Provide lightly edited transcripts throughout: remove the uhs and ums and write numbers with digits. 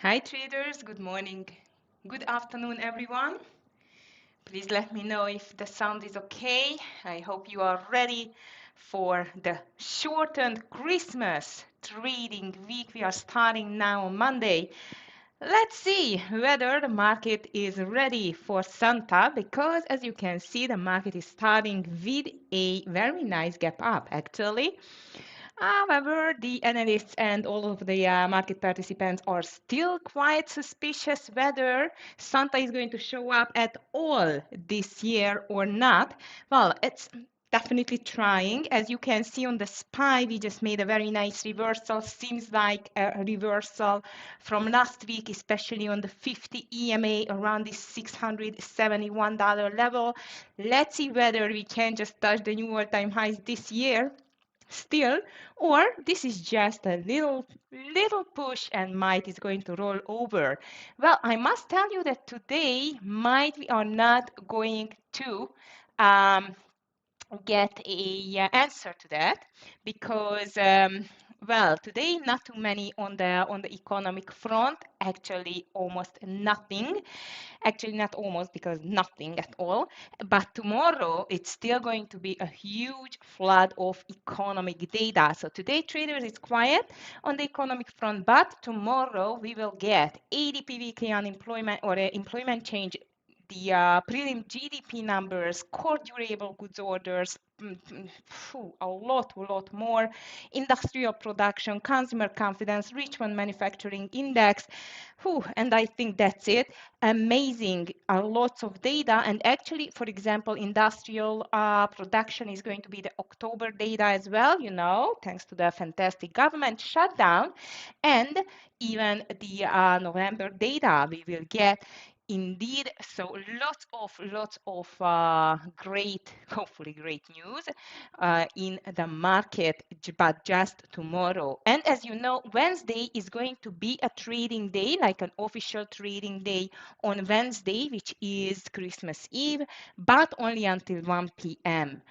Hi traders, good morning, good afternoon everyone. Please let me know if the sound is okay. I hope you are ready for the shortened Christmas trading week. We are starting now on Monday. Let's see whether the market is ready for Santa, because as you can see, the market is starting with a very nice gap up actually. However, the analysts and all of the market participants are still quite suspicious whether Santa is going to show up at all this year or not. Well, it's definitely trying. As you can see on the SPY, we just made a very nice reversal. Seems like a reversal from last week, especially on the 50 EMA around this $671 level. Let's see whether we can just touch the new all-time highs this year still, or this is just a little push and might is going to roll over. Well, I must tell you that today might we are not going to um, get a answer to that, because well, today not too many on the economic front, actually almost nothing. Actually, not almost, because nothing at all. But tomorrow, it's still going to be a huge flood of economic data. So today, traders, is quiet on the economic front, but tomorrow we will get ADP weekly unemployment, or employment change, the prelim GDP numbers, core durable goods orders, a lot more, industrial production, consumer confidence, Richmond manufacturing index, and I think that's it. Amazing, lots of data. And actually, for example, industrial production is going to be the October data as well, thanks to the fantastic government shutdown. And even the November data we will get. Indeed, so lots of great, hopefully great news in the market, but just tomorrow. And as you know, Wednesday is going to be a trading day, like an official trading day on Wednesday, which is Christmas Eve, but only until 1 p.m.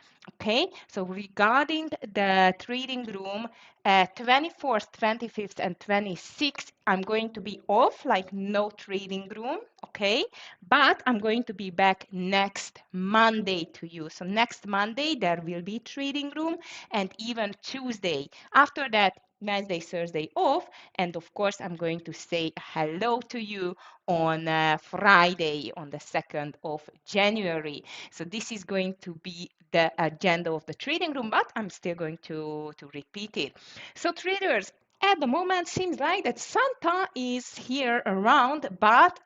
Okay, so regarding the trading room, 24th, 25th, and 26th, I'm going to be off, like no trading room, okay? But I'm going to be back next Monday to you. So next Monday, there will be trading room, and even Tuesday. After that, Wednesday, Thursday off, and of course, I'm going to say hello to you on Friday, on the 2nd of January. So this is going to be the agenda of the trading room, but I'm still going to repeat it. So traders, at the moment, seems like that Santa is here around, but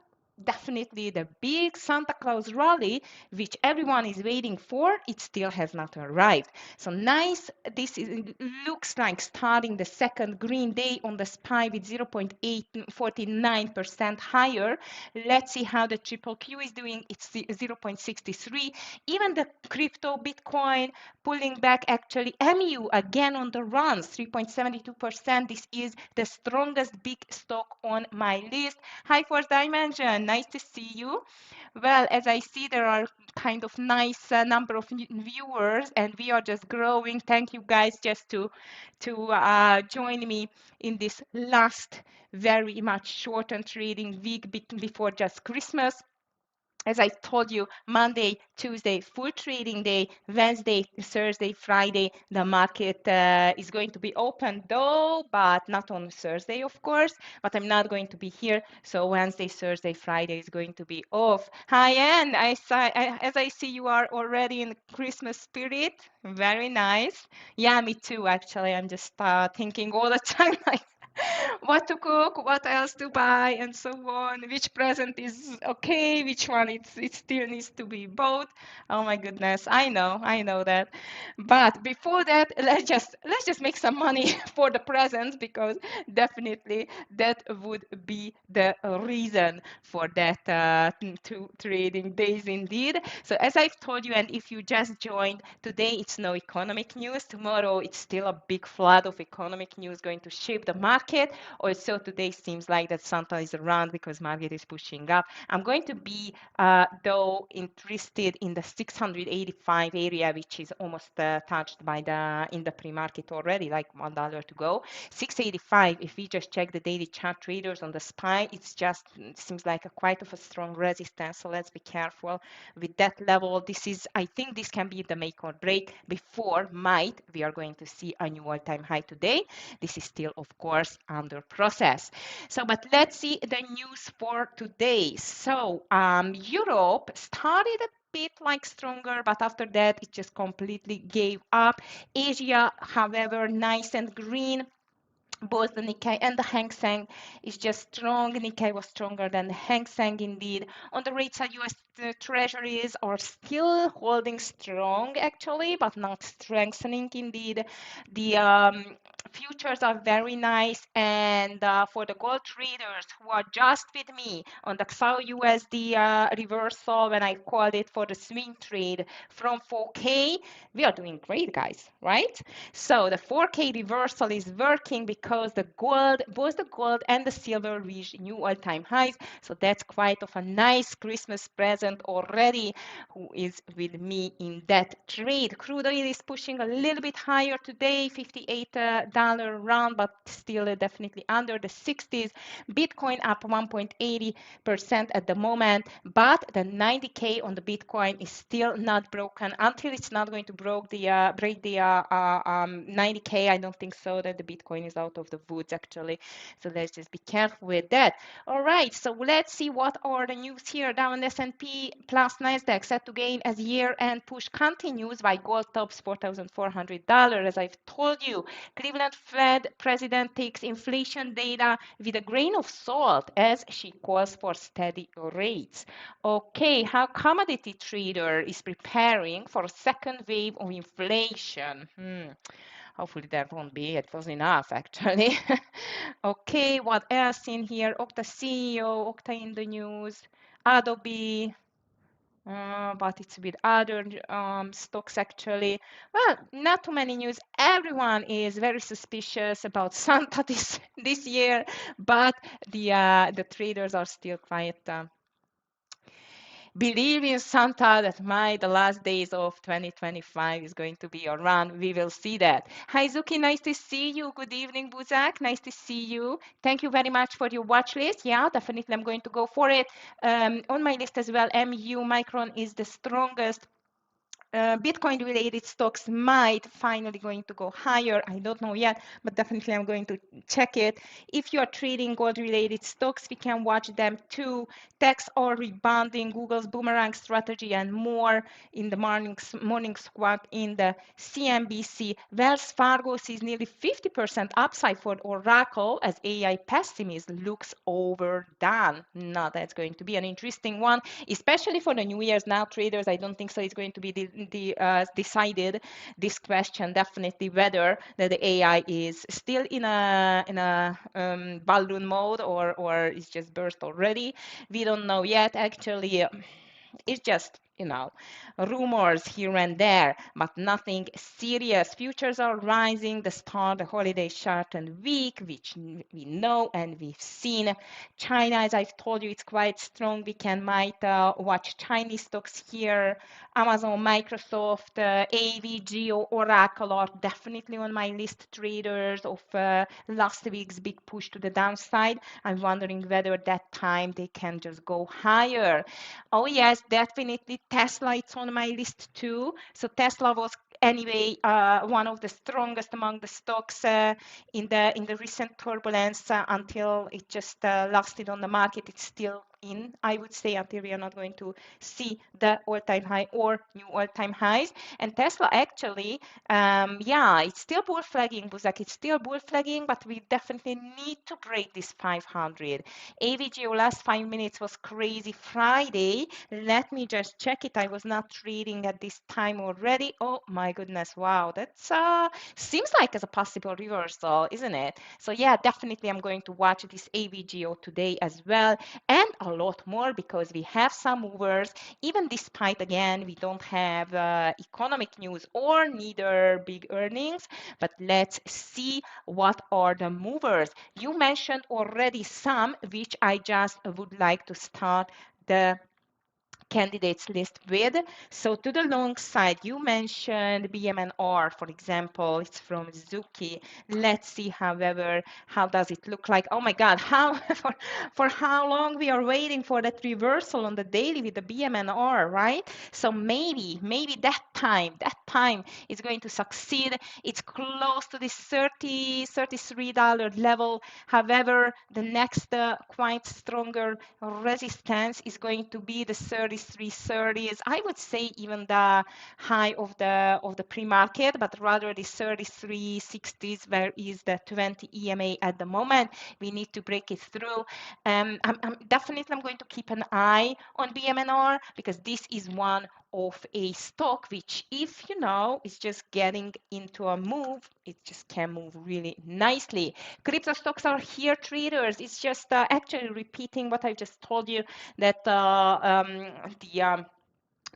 definitely the big Santa Claus rally, which everyone is waiting for, it still has not arrived. So nice, looks like starting the second green day on the SPY with 0.849% higher. Let's see how the triple Q is doing. It's 0.63. Even the crypto Bitcoin pulling back, actually. MU again on the runs, 3.72%. This is the strongest big stock on my list. High Force Dimension, nice to see you. Well, as I see, there are kind of nice number of viewers, and we are just growing. Thank you guys just to join me in this last very much shortened trading week before just Christmas. As I told you, Monday, Tuesday, full trading day, Wednesday, Thursday, Friday, the market is going to be open though, but not on Thursday, of course, but I'm not going to be here. So Wednesday, Thursday, Friday is going to be off. Hi, Anne, as I see you are already in Christmas spirit. Very nice. Yeah, me too, actually. I'm just thinking all the time, like, what to cook, what else to buy, and so on. Which present is okay, which one it still needs to be bought. Oh my goodness, I know that. But before that, let's just make some money for the presents, because definitely that would be the reason for that two trading days indeed. So as I've told you, and if you just joined today, it's no economic news. Tomorrow, it's still a big flood of economic news going to shape the market. Also today seems like that Santa is around because market is pushing up. I'm going to be though interested in the 685 area, which is almost touched by the in the pre-market already, like $1 to go. 685, if we just check the daily chart traders on the SPY, it's just seems like a quite of a strong resistance. So let's be careful with that level. This is, I think this can be the make or break before might we are going to see a new all-time high today. This is still, of course, under process. So, but let's see the news for today. So, Europe started a bit like stronger, but after that, it just completely gave up. Asia, however, nice and green. Both the Nikkei and the Hang Seng is just strong. Nikkei was stronger than the Hang Seng indeed. On the rate side, US treasuries are still holding strong actually, but not strengthening indeed. The futures are very nice, and for the gold traders who are just with me on the XAU USD reversal, when I called it for the swing trade from 4K, we are doing great, guys, right? So the 4K reversal is working because the gold, both the gold and the silver reached new all-time highs. So that's quite of a nice Christmas present already. Who is with me in that trade? Crude oil is pushing a little bit higher today, $58 round, but still definitely under the 60s. Bitcoin up 1.80% at the moment, but the 90K on the Bitcoin is still not broken. Until it's not going to break the 90K, I don't think so that the Bitcoin is out of the woods actually. So let's just be careful with that. All right, so let's see what are the news here. Dow and S&P plus Nasdaq set to gain as year-end push continues, while gold tops $4,400. As I've told you, Cleveland Fed president takes inflation data with a grain of salt as she calls for steady rates. Okay, how commodity trader is preparing for a second wave of inflation. Hopefully there won't be. It was enough actually. Okay, what else in here? Okta CEO, Okta in the news, Adobe, but it's with other stocks actually. Well, not too many news. Everyone is very suspicious about Santa this year, but the traders are still quite believe in Santa that the last days of 2025 is going to be around. We will see that. Hi, Zuki. Nice to see you. Good evening, Buzak. Nice to see you. Thank you very much for your watch list. Yeah, definitely I'm going to go for it. On my list as well, MU Micron is the strongest. Bitcoin related stocks might finally going to go higher. I don't know yet, but definitely I'm going to check it. If you are trading gold related stocks, we can watch them too. Techs are rebounding, Google's boomerang strategy and more in the morning squad in the CNBC. Wells Fargo sees nearly 50% upside for Oracle as AI pessimism looks overdone. Now that's going to be an interesting one, especially for the New Year's now traders. I don't think so it's going to be decided this question definitely whether the AI is still in a balloon mode or is just burst already. We don't know yet actually. It's just rumors here and there, but nothing serious. Futures are rising. The start the holiday shortened week, which we know and we've seen. China, as I've told you, it's quite strong. We might watch Chinese stocks here. Amazon, Microsoft, AVGO, Oracle are definitely on my list traders of last week's big push to the downside. I'm wondering whether that time they can just go higher. Oh yes, definitely Tesla, it's on my list too. So Tesla was anyway one of the strongest among the stocks in the recent turbulence until it just lasted on the market. It's still in, I would say, until we are not going to see the all-time high or new all-time highs. And Tesla actually, yeah, it's still bull flagging, Buzak. It's still bull flagging, but we definitely need to break this 500. AVGO last 5 minutes was crazy Friday. Let me just check it. I was not trading at this time already. Oh my goodness, wow, that's seems like as a possible reversal, isn't it? So yeah, definitely I'm going to watch this AVGO today as well. And a lot more because we have some movers, even despite, again, we don't have economic news or neither big earnings. But let's see what are the movers. You mentioned already some, which I just would like to start the candidates list with. So to the long side, you mentioned BMNR, for example, it's from Zuki. Let's see, however, how does it look like? Oh my God, how for how long we are waiting for that reversal on the daily with the BMNR, right? So maybe that time is going to succeed. It's close to this $33 level. However, the next quite stronger resistance is going to be the 33.30s. I would say even the high of the pre-market, but rather the 33.60s, where is the 20 EMA at the moment. We need to break it through. I'm definitely going to keep an eye on BMNR because this is one of a stock which, if you know, is just getting into a move, it just can move really nicely. Crypto stocks are here, traders. It's just actually repeating what I just told you, that the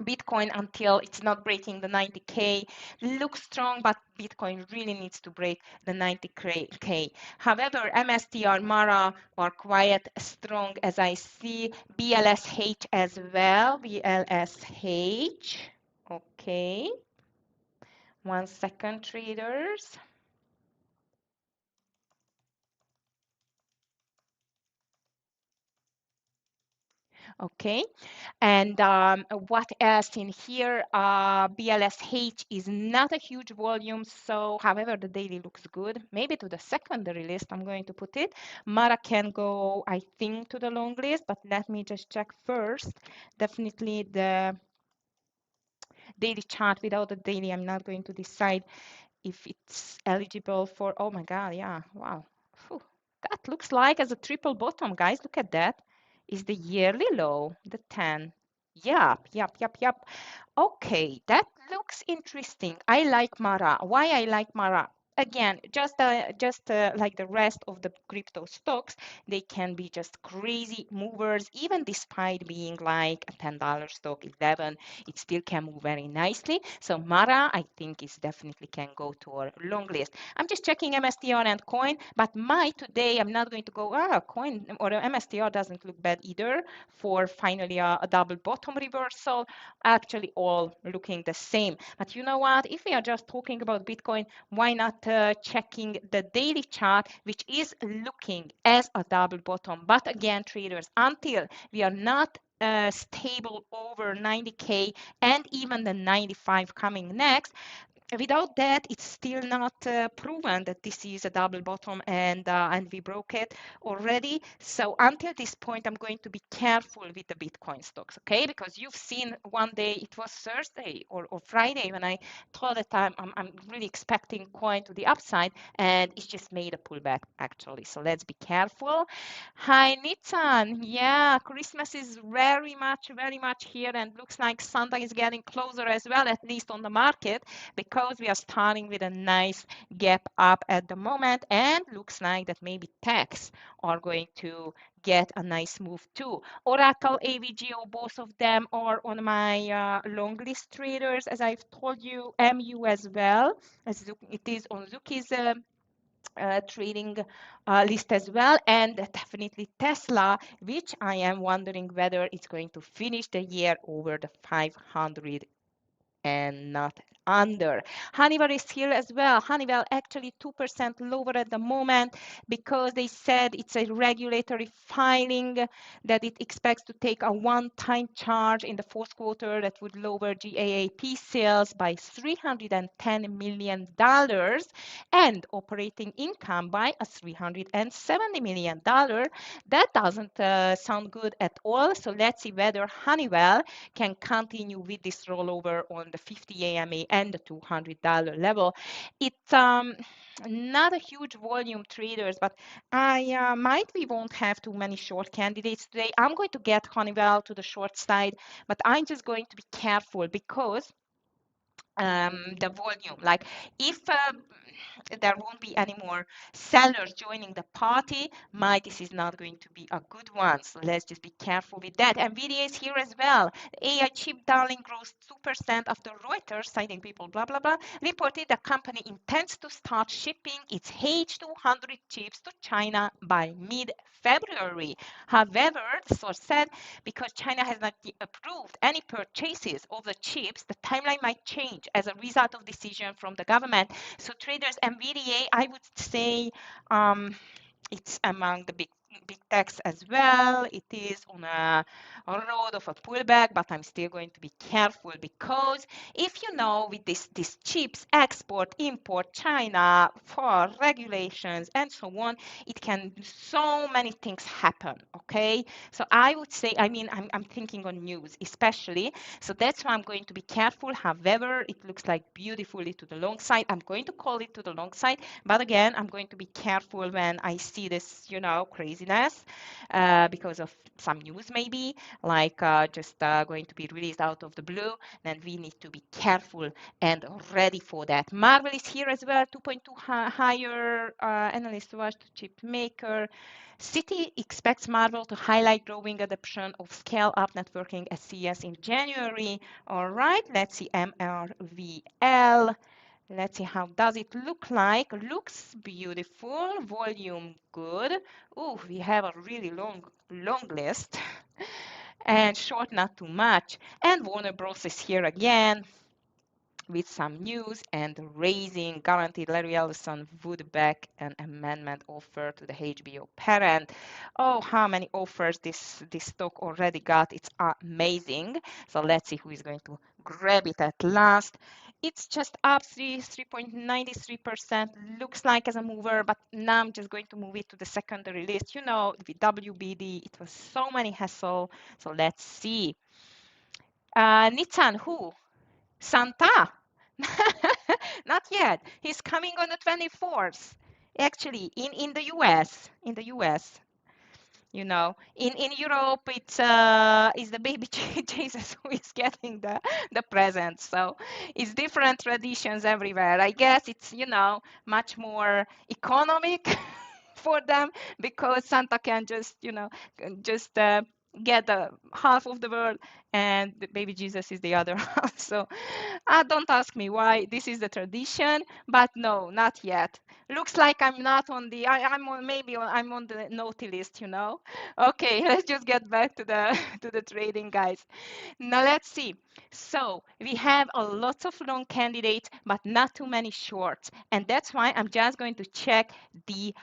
Bitcoin, until it's not breaking the 90K, looks strong, but Bitcoin really needs to break the 90K. However, MSTR, Mara are quite strong as I see. BLSH as well. BLSH. Okay. 1 second, traders. Okay, and what else in here? BLSH is not a huge volume, so however, the daily looks good. Maybe to the secondary list, I'm going to put it. Mara can go, I think, to the long list, but let me just check first. Definitely the daily chart. Without the daily, I'm not going to decide if it's eligible for, oh my God, yeah, wow. Phew. That looks like as a triple bottom, guys. Look at that. Is the yearly low, the 10. Yep. Okay, that looks interesting. I like Mara. Why I like Mara? Again, just like the rest of the crypto stocks, they can be just crazy movers, even despite being like a $10 stock, 11, it still can move very nicely. So Mara, I think, is definitely can go to our long list. I'm just checking MSTR and coin, but today I'm not going to go, coin or MSTR doesn't look bad either for finally a double bottom reversal. Actually, all looking the same. But you know what? If we are just talking about Bitcoin, why not checking the daily chart, which is looking as a double bottom? But again, traders, until we are not stable over 90K and even the 95 coming next, without that, it's still not proven that this is a double bottom, and we broke it already. So until this point, I'm going to be careful with the Bitcoin stocks, okay? Because you've seen one day, it was Thursday or Friday, when I told that I'm really expecting coin to the upside, and it's just made a pullback actually. So let's be careful. Hi, Nitsan. Yeah, Christmas is very much here, and looks like Santa is getting closer as well, at least on the market, because we are starting with a nice gap up at the moment, and looks like that maybe techs are going to get a nice move too. Oracle, AVGO, both of them are on my long list traders, as I've told you. MU as well, as it is on Zuki's trading list as well, and definitely Tesla, which I am wondering whether it's going to finish the year over the 500 and not under. Honeywell is here as well. Honeywell actually 2% lower at the moment because they said it's a regulatory filing that it expects to take a one-time charge in the fourth quarter that would lower GAAP sales by $310 million and operating income by a $370 million. That doesn't sound good at all. So let's see whether Honeywell can continue with this rollover on the 50 AMA and the $200 level. It's not a huge volume, traders, but I we won't have too many short candidates today. I'm going to get Honeywell to the short side, but I'm just going to be careful because the volume. Like if there won't be any more sellers joining the party, this is not going to be a good one. So let's just be careful with that. NVIDIA is here as well. AI chip darling grows 2% after Reuters, citing people, blah, blah, blah, reported the company intends to start shipping its H200 chips to China by mid-February. However, the source said, because China has not approved any purchases of the chips, the timeline might change as a result of decision from the government. So traders, NVDA, I would say it's among the big techs as well. It is on a road of a pullback, but I'm still going to be careful because if you know with these chips export, import, China for regulations and so on, it can so many things happen. Okay, so I would say, I mean, I'm thinking on news especially, so that's why I'm going to be careful. However, it looks like beautifully to the long side. I'm going to call it to the long side, but again, I'm going to be careful when I see this, craziness because of some news maybe, like just going to be released out of the blue. Then we need to be careful and ready for that. Marvel is here as well, 2.2 higher. Analyst watch to chip maker. Citi expects Marvel to highlight growing adoption of scale-up networking at CES in January. All right, let's see MRVL. Let's see how does it look like. Looks beautiful. Volume good. Oh, we have a really long list. And short, not too much. And Warner Bros. Is here again with some news and raising guaranteed Larry Ellison would back an amendment offer to the HBO parent. Oh, how many offers this stock already got. It's amazing. So let's see who is going to grab it at last. It's just up 3.93%. Looks like as a mover, but now I'm just going to move it to the secondary list. You know, with WBD, it was so many hassle. So let's see. Nissan, who? Santa? Not yet. He's coming on the 24th. Actually, in the US. In the US. In Europe, it's the baby Jesus who is getting the present. So it's different traditions everywhere. I guess it's much more economic for them because Santa can just get the half of the world and the baby Jesus is the other half. So don't ask me why this is the tradition, but no, not yet. Looks like I'm not on the. I'm on maybe I'm on the naughty list. Okay, let's just get back to the to the trading, guys. Now let's see. So we have a lot of long candidates, but not too many shorts, and that's why I'm just going to check the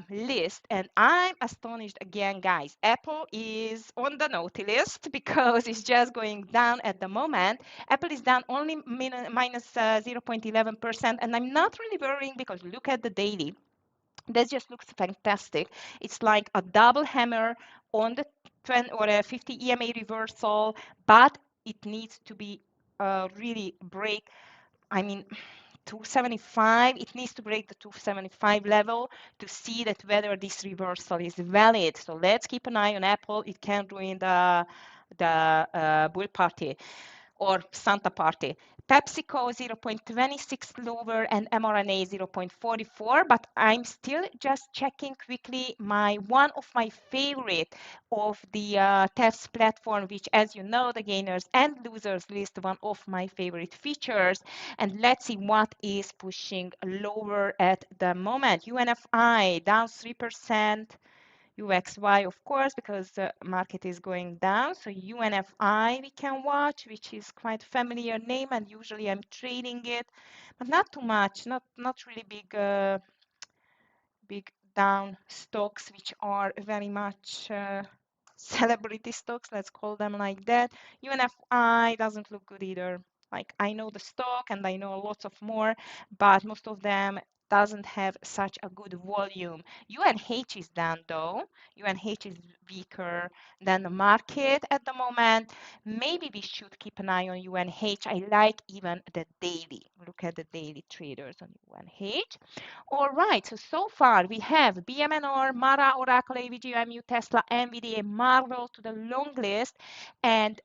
list. And I'm astonished again, guys. Apple is on the naughty list because it's just going down at the moment. Apple is down only minus 0.11%, and I'm not really worrying because look at the daily. That just looks fantastic. It's like a double hammer on the 20 or a 50 EMA reversal, but it needs to be really break. I mean, 275, it needs to break the 275 level to see that whether this reversal is valid. So let's keep an eye on Apple. It can ruin the bull party or Santa party. PepsiCo 0.26 lower and mRNA 0.44, but I'm still just checking quickly one of my favorite of the TEFS platform, which, as you know, the gainers and losers list, one of my favorite features. And let's see what is pushing lower at the moment. UNFI down 3%. UXY, of course, because the market is going down. So UNFI we can watch, which is quite familiar name, and usually I'm trading it, but not too much, not really big down stocks, which are very much celebrity stocks, let's call them like that. UNFI doesn't look good either. Like I know the stock and I know lots of more, but most of them doesn't have such a good volume. UNH is down though. UNH is weaker than the market at the moment. Maybe we should keep an eye on UNH. I like even the daily. Look at the daily traders on UNH. All right, so far we have BMNR, Mara, Oracle, AVG, MU, Tesla, NVIDIA, Marvel to the long list. And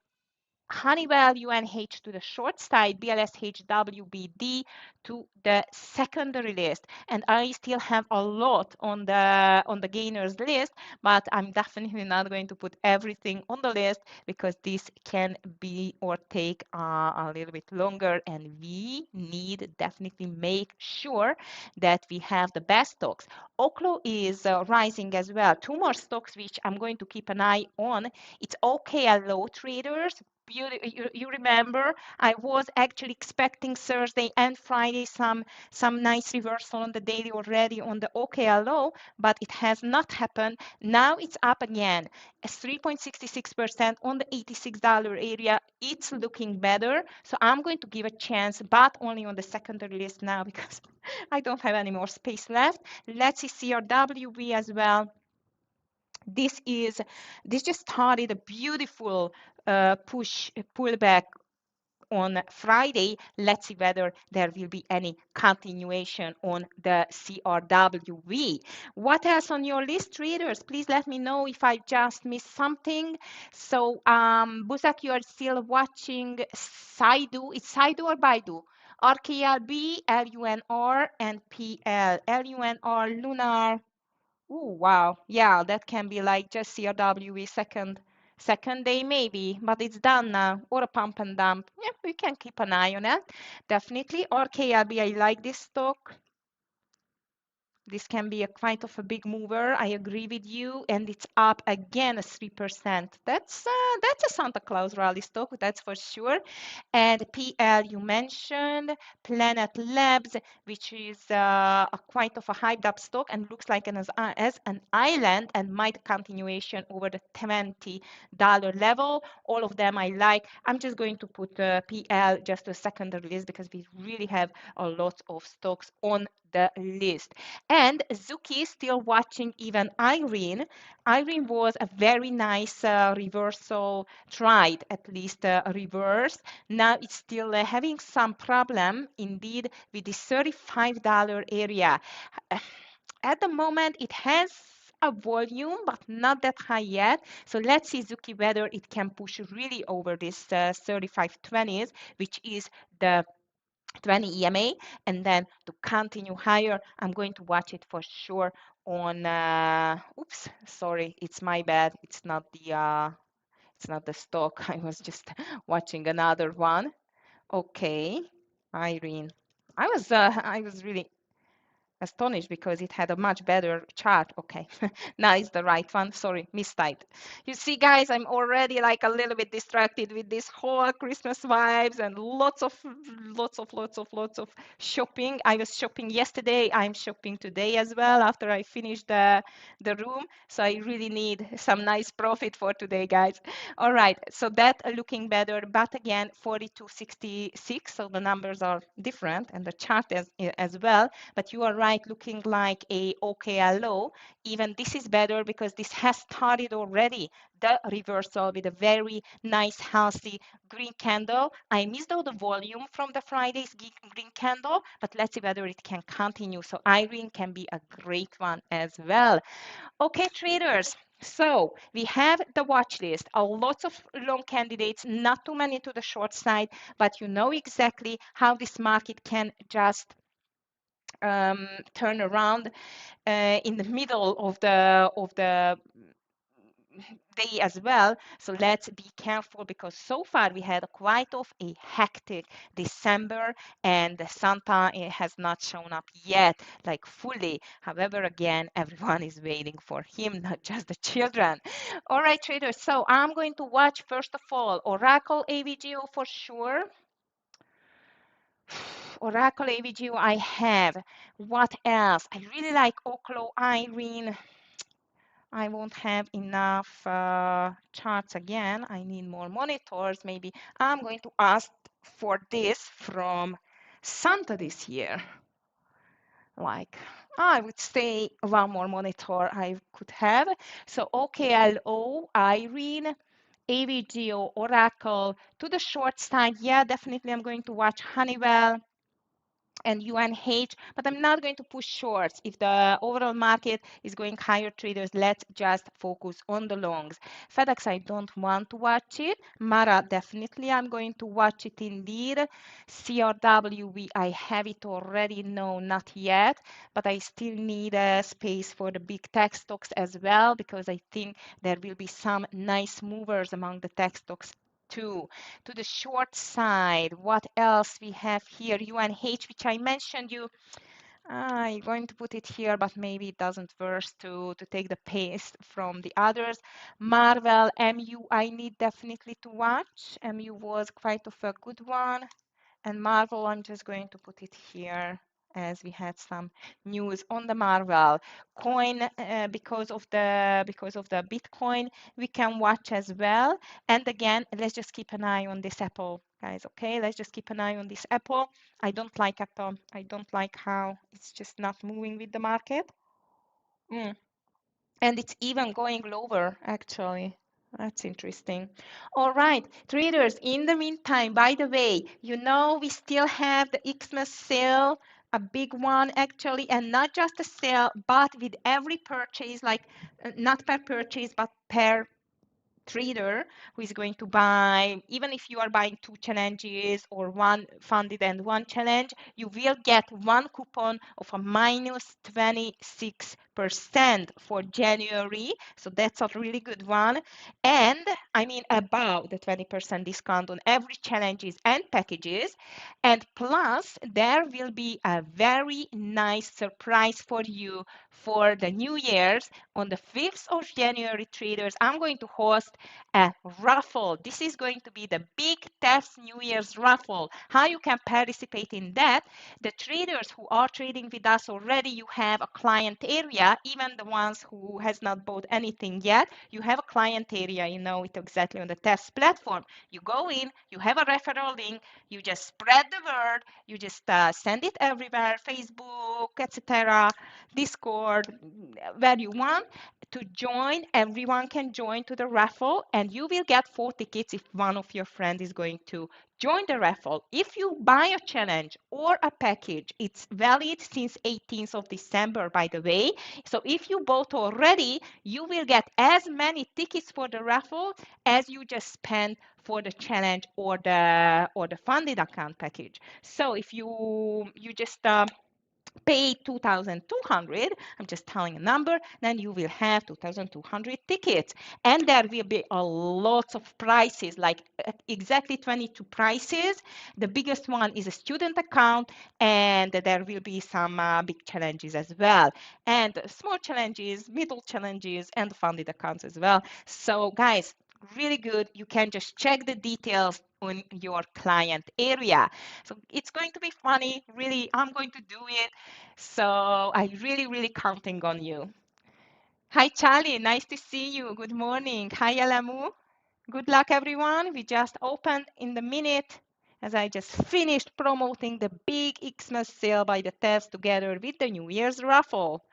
Honeywell UNH to the short side, BLSH WBD to the secondary list. And I still have a lot on the gainers list, but I'm definitely not going to put everything on the list because this can be or take a little bit longer, and we need definitely make sure that we have the best stocks. Oklo is rising as well. Two more stocks which I'm going to keep an eye on. It's OKLO traders. You remember I was actually expecting Thursday and Friday some nice reversal on the daily already on the OKLO, but it has not happened. Now it's up again, 3.66% on the $86 area. It's looking better, so I'm going to give a chance, but only on the secondary list now because I don't have any more space left. Let's see CRWB as well. This just started a beautiful pullback on Friday. Let's see whether there will be any continuation on the CRWV. What else on your list, traders? Please let me know if I just missed something. So, Buzak, you are still watching Saidu. It's Saidu or Baidu? RKLB, LUNR, and PL. LUNR, Lunar. Oh, wow. Yeah, that can be like just CRWE second day maybe, but it's done now. Or a pump and dump. Yeah, we can keep an eye on it. Definitely. Or KLB, I like this stock. This can be a quite of a big mover. I agree with you, and it's up again 3%. That's a Santa Claus rally stock, that's for sure. And PL you mentioned, Planet Labs, which is a quite of a hyped up stock and looks like as an island and might continuation over the $20 level. All of them I like. I'm just going to put PL just a secondary list because we really have a lot of stocks on the list. And Zuki still watching even Irene. Irene was a very nice reversal, tried at least a reverse. Now it's still having some problem indeed with the $35 area. At the moment, it has a volume, but not that high yet. So let's see, Zuki, whether it can push really over this 35.20s, which is the 20 EMA, and then to continue higher, I'm going to watch it for sure on, oops, sorry, it's my bad. It's not the stock. I was just watching another one. Okay, Irene. I was really astonished because it had a much better chart. Okay, now it's the right one. Sorry, mistyped. You see, guys, I'm already like a little bit distracted with this whole Christmas vibes and lots of shopping. I was shopping yesterday. I'm shopping today as well after I finished the room. So I really need some nice profit for today, guys. All right, so that looking better, but again, 42.66. So the numbers are different and the chart as well. But you are right, looking like a OKLO. Even this is better because this has started already the reversal with a very nice, healthy green candle. I missed out the volume from the Friday's green candle, but let's see whether it can continue. So Irene can be a great one as well. Okay, traders. So we have the watch list, a lot of long candidates, not too many to the short side, but you know exactly how this market can just turn around in the middle of the day as well. So let's be careful because so far we had quite of a hectic December and Santa has not shown up yet like fully. However, again, everyone is waiting for him, not just the children. All right, traders. So I'm going to watch first of all Oracle AVGO for sure. Oracle AVGO I have. What else? I really like Oklo Irene. I won't have enough charts again. I need more monitors. Maybe I'm going to ask for this from Santa this year. Like, I would say one more monitor I could have. So OKLO, Irene, AVGO, Oracle. To the short side, yeah, definitely I'm going to watch Honeywell. and UNH, but I'm not going to push shorts. If the overall market is going higher, traders, let's just focus on the longs. FedEx, I don't want to watch it. Mara, definitely I'm going to watch it indeed. CRW, I have it already. No, not yet, but I still need a space for the big tech stocks as well, because I think there will be some nice movers among the tech stocks too. To the short side, what else we have here? UNH, which I mentioned you. I'm going to put it here, but maybe it doesn't work to take the paste from the others. Marvel, MU, I need definitely to watch. MU was quite of a good one. And Marvel, I'm just going to put it here as we had some news on the Marvel coin because of the Bitcoin we can watch as well. And again, let's just keep an eye on this Apple, guys. Okay, let's just keep an eye on this Apple. I don't like Apple. I don't like how it's just not moving with the market. Mm. And it's even going lower, actually. That's interesting. All right, traders, in the meantime, by the way, we still have the Xmas sale, a big one actually, and not just a sale, but with every purchase, like not per purchase, but per trader who is going to buy, even if you are buying two challenges or one funded and one challenge, you will get one coupon of a minus 26% for January. So that's a really good one. And I mean, about the 20% discount on every challenges and packages. And plus, there will be a very nice surprise for you for the New Year's. On the 5th of January, traders, I'm going to host a raffle. This is going to be the big TEFS New Year's raffle. How you can participate in that? The traders who are trading with us already, you have a client area, even the ones who has not bought anything yet, you have a client area, you know it exactly on the TEFS platform. You go in, you have a referral link, you just spread the word, you just send it everywhere, Facebook, etc., Discord, where you want to join. Everyone can join to the raffle, and you will get 4 tickets if one of your friends is going to join the raffle. If you buy a challenge or a package, it's valid since 18th of December, by the way. So if you bought already, you will get as many tickets for the raffle as you just spend for the challenge or the funded account package. So if you just pay 2,200, I'm just telling a number, then you will have 2,200 tickets. And there will be a lot of prizes, like exactly 22 prizes. The biggest one is a student account, and there will be some big challenges as well. And small challenges, middle challenges, and funded accounts as well. So guys, really good. You can just check the details on your client area. So it's going to be funny. Really, I'm going to do it. So I really counting on you. Hi, Charlie. Nice to see you. Good morning. Hi, Alamu. Good luck, everyone. We just opened in the minute as I just finished promoting the big Xmas sale by the TEFS together with the New Year's raffle.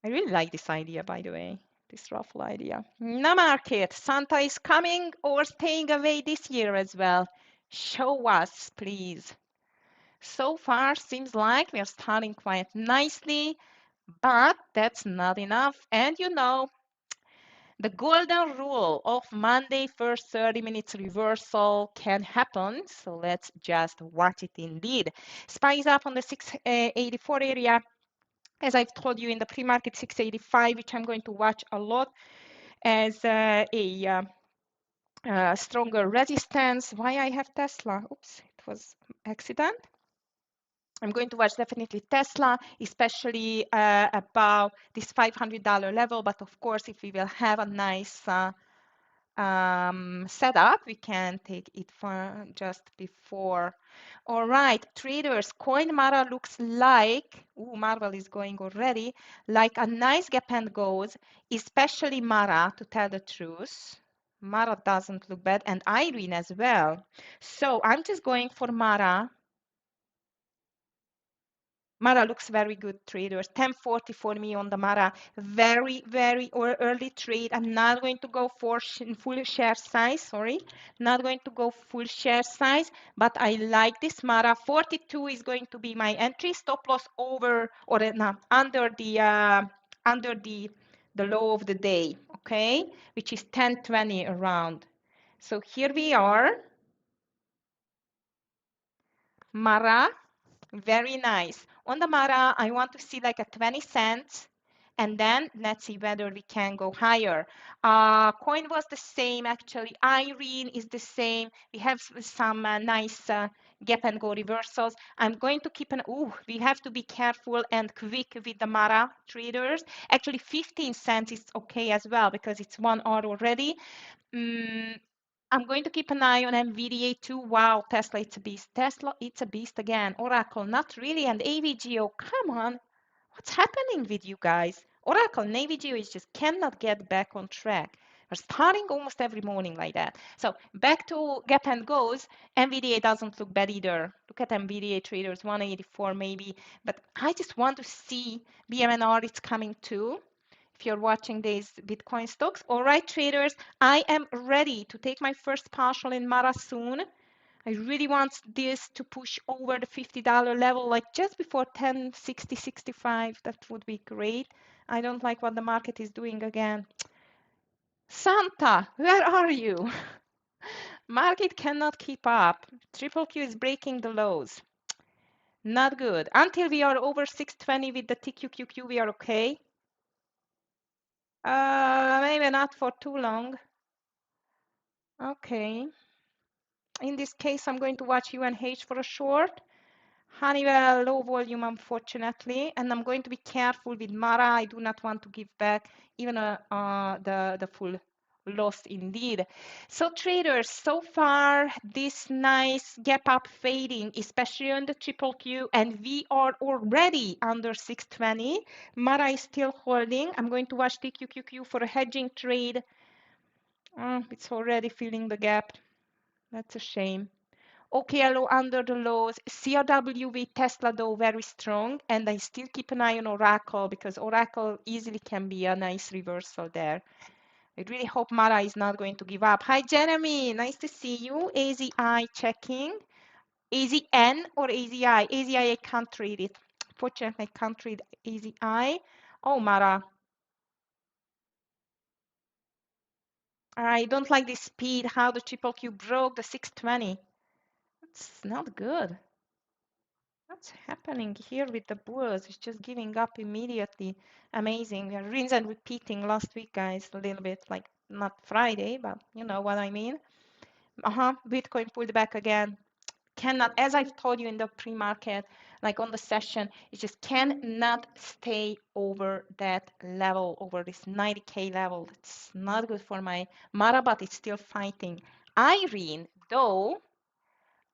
I really like this idea, by the way, this raffle idea. Na market, Santa is coming or staying away this year as well. Show us, please. So far, seems like we are starting quite nicely, but that's not enough. And the golden rule of Monday first 30 minutes reversal can happen. So let's just watch it indeed. SPY is up on the 684 area. As I've told you in the pre-market 685, which I'm going to watch a lot as a stronger resistance. Why I have Tesla? Oops, it was accident. I'm going to watch definitely Tesla, especially about this $500 level. But of course, if we will have a nice setup, we can take it for just before. All right, traders, coin Mara looks like, Marvel is going already, like a nice gap and goes, especially Mara, to tell the truth. Mara doesn't look bad, and Irene as well. So I'm just going for Mara. Mara looks very good, traders. 1040 for me on the Mara. Very, very early trade. I'm not going to go for full share size. Sorry, not going to go full share size, but I like this Mara. 42 is going to be my entry. Stop loss over or no, under the low of the day. Okay, which is 1020 around. So here we are. Mara, very nice. On the Mara, I want to see like a 20 cents, and then let's see whether we can go higher. Coin was the same actually. Irene is the same. We have some nice gap and go reversals. I'm going to keep we have to be careful and quick with the Mara traders. Actually, 15 cents is okay as well because it's 1 hour already. I'm going to keep an eye on NVDA too. Wow, Tesla, it's a beast. Tesla, it's a beast again. Oracle, not really. And AVGO, come on. What's happening with you guys? Oracle and AVGO is just cannot get back on track. We're starting almost every morning like that. So back to gap and goes. NVDA doesn't look bad either. Look at NVDA traders, 184 maybe. But I just want to see BMNR, it's coming too. If you're watching these Bitcoin stocks. All right, traders, I am ready to take my first partial in Mara soon. I really want this to push over the $50 level, like just before 1060, 65. That would be great. I don't like what the market is doing again. Santa, where are you? Market cannot keep up. Triple Q is breaking the lows. Not good. Until we are over 620 with the TQQQ, we are okay. Maybe not for too long. Okay. In this case, I'm going to watch UNH for a short. Honeywell, low volume, unfortunately. And I'm going to be careful with Mara. I do not want to give back even the full loss indeed. So traders, so far, this nice gap up fading, especially on the triple Q, and we are already under 620. Mara is still holding. I'm going to watch TQQQ for a hedging trade. It's already filling the gap. That's a shame. OKLO under the lows. CRW with Tesla though very strong, and I still keep an eye on Oracle because Oracle easily can be a nice reversal there. I really hope Mara is not going to give up. Hi Jeremy, nice to see you. AZI checking. AZN or AZI? AZI I can't read it. Fortunately I can't read AZI. Oh Mara. I don't like the speed, how the triple Q broke the 620. It's not good. What's happening here with the bulls? It's just giving up immediately. Amazing. We are rinse and repeating last week, guys, a little bit like not Friday, but you know what I mean. Bitcoin pulled back again. Cannot, as I've told you in the pre-market, like on the session, it just cannot stay over that level, over this 90K level. It's not good for my Mara, but it's still fighting. Irene, though,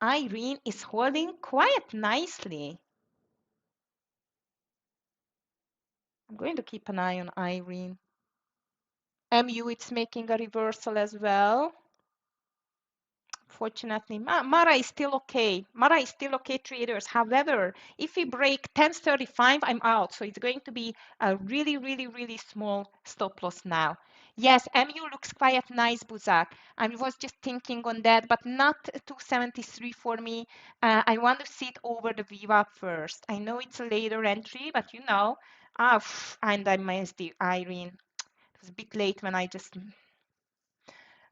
Irene is holding quite nicely. I'm going to keep an eye on Irene. MU, it's making a reversal as well. Fortunately, Mara is still okay. Mara is still okay, traders. However, if we break 1035, I'm out. So it's going to be a really, really, really small stop loss now. Yes, MU looks quite nice, Buzak. I was just thinking on that, but not 273 for me. I want to see it over the VWAP first. I know it's a later entry, but you know, and I missed the Irene. It was a bit late when I just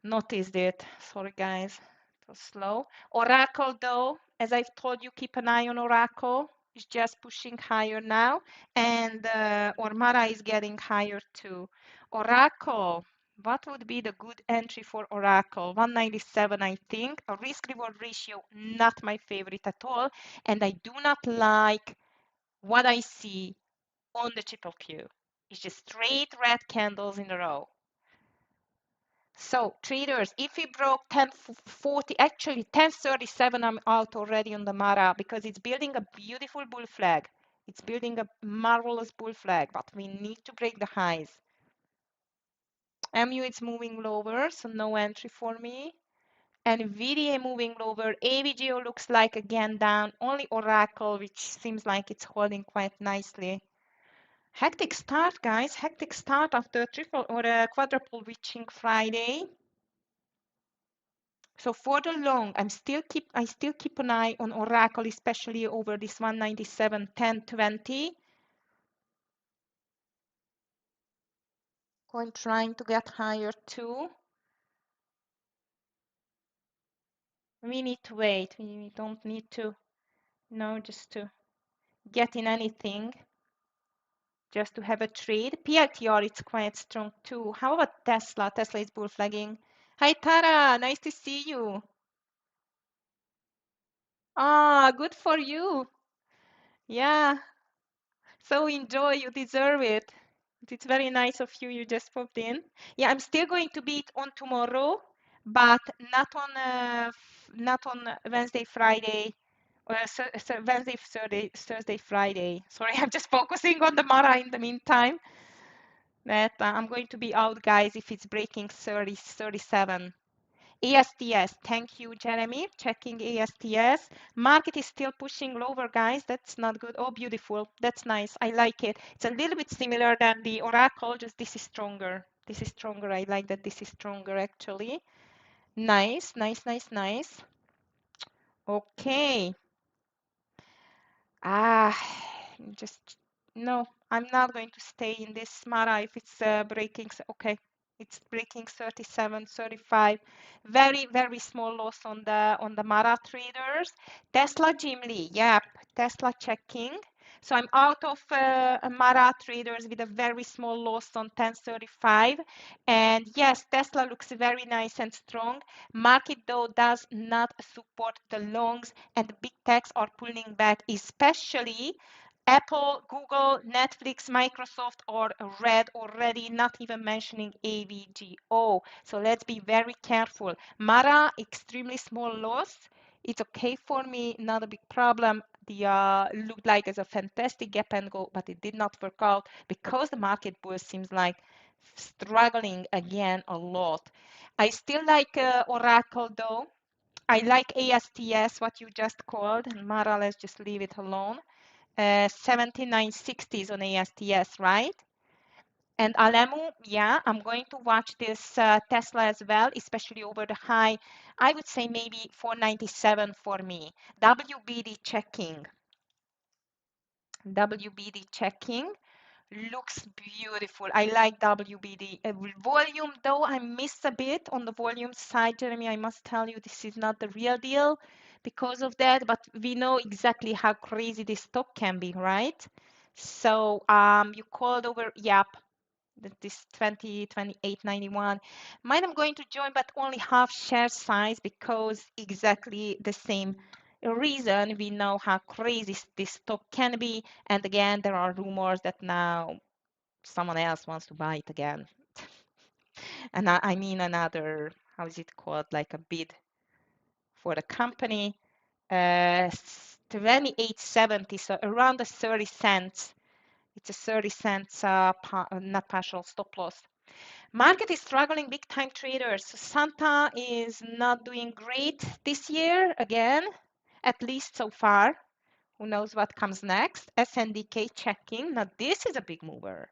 noticed it. Sorry, guys. It was slow. Oracle, though, as I've told you, keep an eye on Oracle. It's just pushing higher now. And Ormara is getting higher too. Oracle, what would be the good entry for Oracle? 197, I think. A risk-reward ratio, not my favorite at all. And I do not like what I see on the triple Q. It's just straight red candles in a row. So traders, if we broke 1040, actually 1037, I'm out already on the Mara because it's building a beautiful bull flag. It's building a marvelous bull flag, but we need to break the highs. MU is moving lower, so no entry for me. NVIDIA moving lower. AVGO looks like again down. Only Oracle, which seems like it's holding quite nicely. Hectic start, guys. Hectic start after triple or a quadruple reaching Friday. So for the long, I still keep an eye on Oracle, especially over this 197, 10, 20. Coin trying to get higher too. We need to wait. We don't need to, no, just to get in anything, just to have a trade. PLTR, it's quite strong too. How about Tesla? Tesla is bull flagging. Hi, Tara. Nice to see you. Ah, good for you. Yeah. So enjoy. You deserve it. It's very nice of you. You just popped in. Yeah, I'm still going to be on tomorrow, but not on Wednesday, Friday, Wednesday, Thursday, Friday. Sorry, I'm just focusing on the Mara in the meantime. That I'm going to be out, guys, if it's breaking 30, 37. ASTS, thank you, Jeremy. Checking ASTS. Market is still pushing lower, guys. That's not good. Oh, beautiful. That's nice. I like it. It's a little bit similar than the Oracle, just this is stronger. This is stronger. I like that this is stronger, actually. Nice, nice, nice, nice. Okay. Ah, just no, I'm not going to stay in this Mara if it's breaking. Okay, it's breaking 37, 35. Very, very small loss on the Mara traders. Tesla Jim Lee, yep, Tesla checking. So I'm out of Mara traders with a very small loss on 1035. And yes, Tesla looks very nice and strong. Market though does not support the longs and the big techs are pulling back, especially Apple, Google, Netflix, Microsoft are red already, not even mentioning AVGO. So let's be very careful. Mara, extremely small loss. It's okay for me, not a big problem. The looked like as a fantastic gap and go, but it did not work out because the market bull seems like struggling again a lot. I still like Oracle though. I like ASTS, what you just called, and Mara, let's just leave it alone. 7960s on ASTS, right? And Alemu, yeah, I'm going to watch this Tesla as well, especially over the high. I would say maybe 497 for me. WBD checking. WBD checking. Looks beautiful. I like WBD. Volume, though, I missed a bit on the volume side, Jeremy. I must tell you, this is not the real deal because of that, but we know exactly how crazy this stock can be, right? So you called over, yep, this 20, 28.91. Mine I'm going to join, but only half share size because exactly the same reason. We know how crazy this stock can be. And again, there are rumors that now someone else wants to buy it again. And I mean another, how is it called, like a bid for the company. 28.70, so around the 30 cents. It's a 30 cents, not partial stop loss. Market is struggling, big time traders. Santa is not doing great this year again, at least so far. Who knows what comes next? SNDK checking. Now this is a big mover.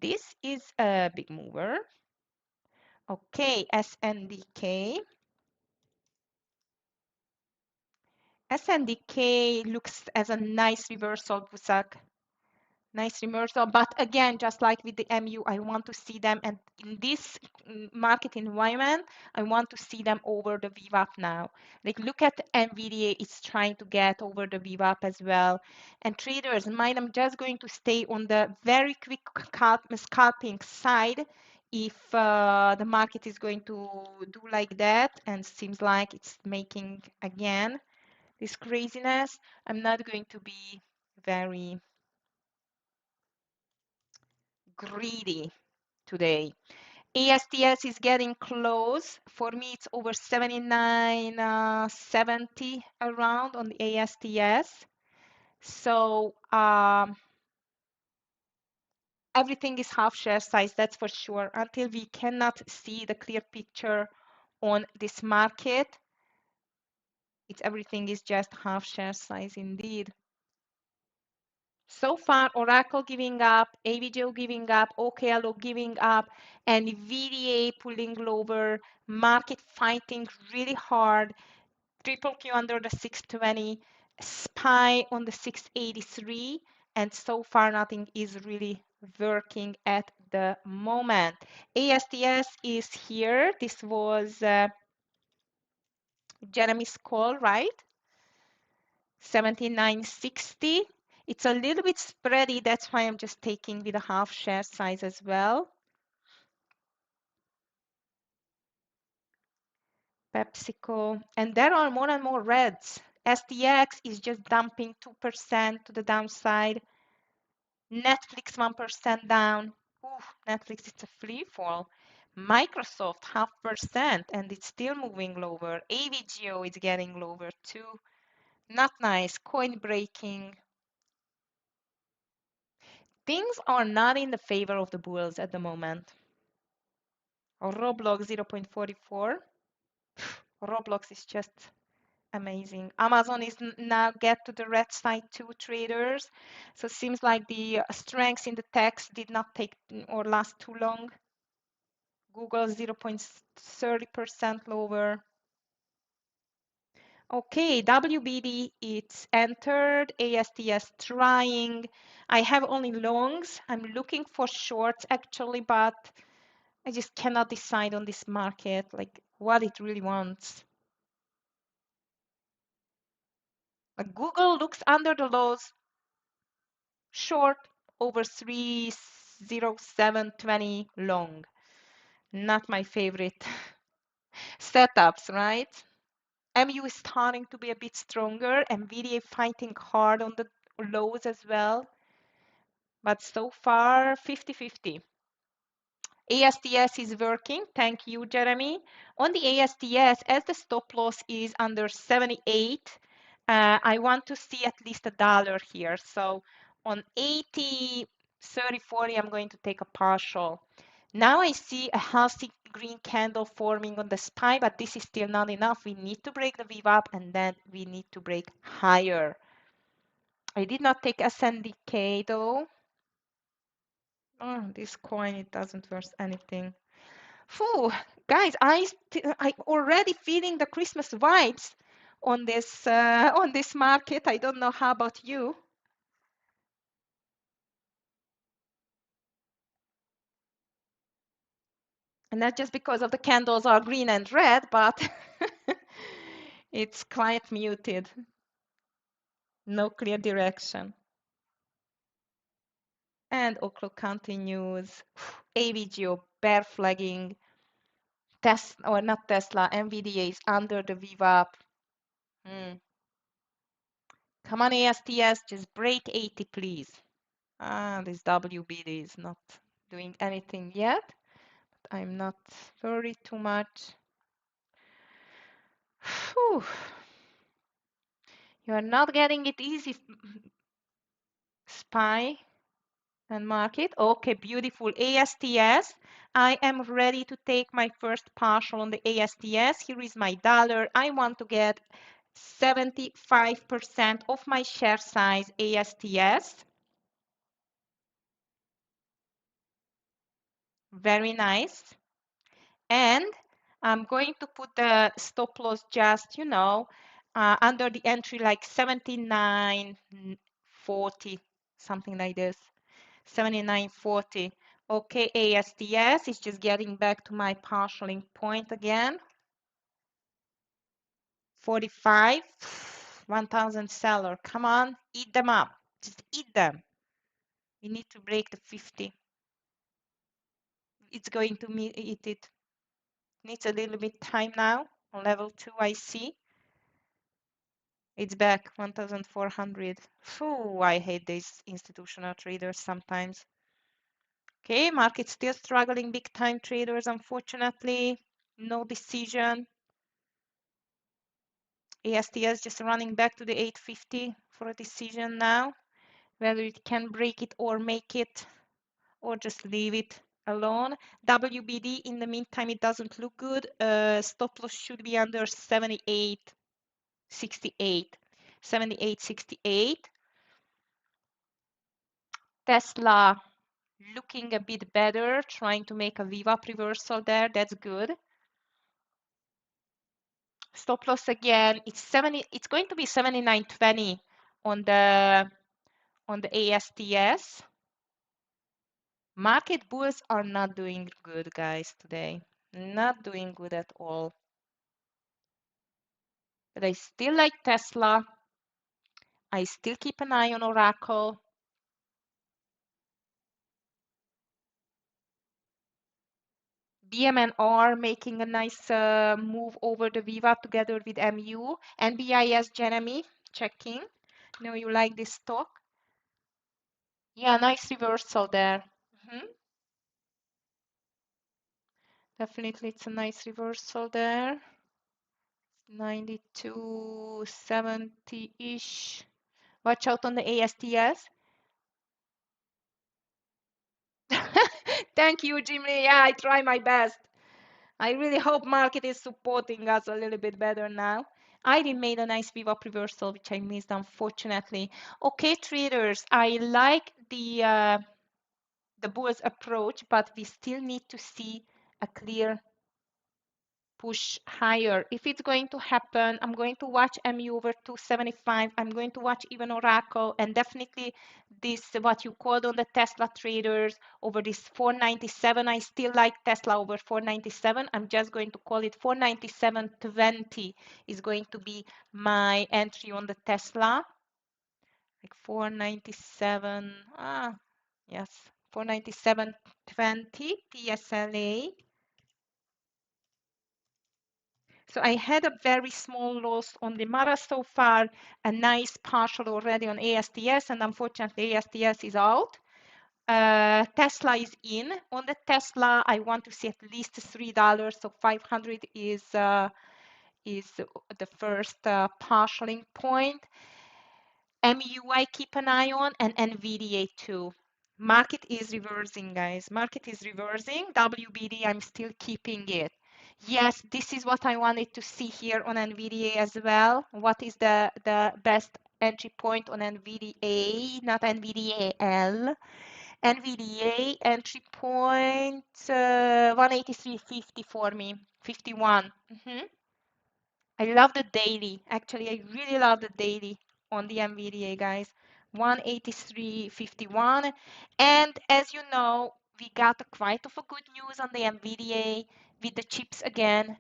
This is a big mover. Okay, SNDK. SNDK looks as a nice reversal, Busak. Nice reversal, but again, just like with the MU, I want to see them, and in this market environment, I want to see them over the VWAP now. Like look at NVIDIA, it's trying to get over the VWAP as well. And traders, mind, I'm just going to stay on the very quick scalping side if the market is going to do like that, and seems like it's making again this craziness. I'm not going to be very greedy today. ASTS is getting close. For me, it's over 79, 70 around on the ASTS. So everything is half share size, that's for sure. Until we cannot see the clear picture on this market. Everything is just half share size indeed. So far, Oracle giving up, AVGO giving up, OKLO giving up, and VDA pulling lower, market fighting really hard, triple Q under the 620, SPY on the 683, and so far nothing is really working at the moment. ASTS is here. This was Jeremy's call, right? 79.60. It's a little bit spready. That's why I'm just taking with a half share size as well. PepsiCo. And there are more and more reds. STX is just dumping 2% to the downside. Netflix 1% down. Ooh, Netflix, it's a free fall. Microsoft 0.5% and it's still moving lower. AVGO is getting lower too. Not nice. Coin breaking. Things are not in the favor of the bulls at the moment. Roblox 0.44. Roblox is just amazing. Amazon is now get to the red side too, traders. So it seems like the strength in the text did not take or last too long. Google 0.30% lower. Okay, WBD it's entered. ASTS trying. I have only longs. I'm looking for shorts actually, but I just cannot decide on this market, like what it really wants. Google looks under the lows, short over 30720 long. Not my favorite setups, right? MU is starting to be a bit stronger. NVIDIA fighting hard on the lows as well. But so far, 50-50. ASTS is working. Thank you, Jeremy. On the ASTS, as the stop loss is under 78, I want to see at least $1 here. So on 80, 30, 40, I'm going to take a partial. Now I see a healthy green candle forming on the SPY, but this is still not enough. We need to break the VWAP and then we need to break higher. I did not take SNDK though. Oh, this coin, it doesn't worth anything. Phew, guys, I'm already feeling the Christmas vibes on this market. I don't know how about you. And not just because of the candles are green and red, but it's quite muted. No clear direction. And Oklo continues. AVGO bear flagging. Tesla, or not Tesla, NVIDIA is under the VWAP. Come on, ASTS, just break 80, please. This WBD is not doing anything yet. I'm not worried too much. Whew. You are not getting it easy, SPY and market. Okay, beautiful. ASTS. I am ready to take my first partial on the ASTS. Here is my dollar. I want to get 75% of my share size ASTS. Very nice. And I'm going to put the stop loss just, under the entry like 79.40, something like this. 79.40. Okay, ASTS is just getting back to my partialing point again. 45, 1,000 seller. Come on, eat them up. Just eat them. We need to break the 50. It's going to eat it. Needs a little bit time now. On level 2, I see. It's back 1,400. Phew, I hate these institutional traders sometimes. Okay, market still struggling, big time traders, unfortunately. No decision. ASTS just running back to the 850 for a decision now. Whether it can break it or make it, or just leave it alone. WBD, in the meantime, it doesn't look good. Stop loss should be under 78.68. 78.68. Tesla looking a bit better, trying to make a VWAP reversal there. That's good. Stop loss again. It's going to be 79.20 on the ASTS. Market bulls are not doing good, guys, today. Not doing good at all. But I still like Tesla. I still keep an eye on Oracle. BMNR making a nice move over the Viva together with MU. NBIS Jeremy checking. No, you like this stock? Yeah, nice reversal there. Definitely, it's a nice reversal there. 92.70-ish. Watch out on the ASTS. Thank you, Jimmy. Yeah, I try my best. I really hope market is supporting us a little bit better now. I did made a nice VWAP reversal, which I missed, unfortunately. Okay, traders, I like the bull's approach, but we still need to see a clear push higher. If it's going to happen, I'm going to watch MU over 275. I'm going to watch even Oracle, and definitely this, what you called on the Tesla traders, over this 497. I still like Tesla over 497. I'm just going to call it 497.20 is going to be my entry on the Tesla. Like 497, yes, 497.20 TSLA. So I had a very small loss on the Mara so far, a nice partial already on ASTS, and unfortunately ASTS is out. Tesla is in. On the Tesla, I want to see at least $3, so 500 is the first partialing point. MU I keep an eye on, and NVDA too. Market is reversing, guys. Market is reversing. WBD, I'm still keeping it. Yes, this is what I wanted to see here on NVDA as well. What is the best entry point on NVDA, not NVDAL? NVDA entry point 183.50 for me, 51. I love the daily. Actually, I really love the daily on the NVDA, guys. 183.51. And as you know, we got quite of a good news on the NVDA with the chips again.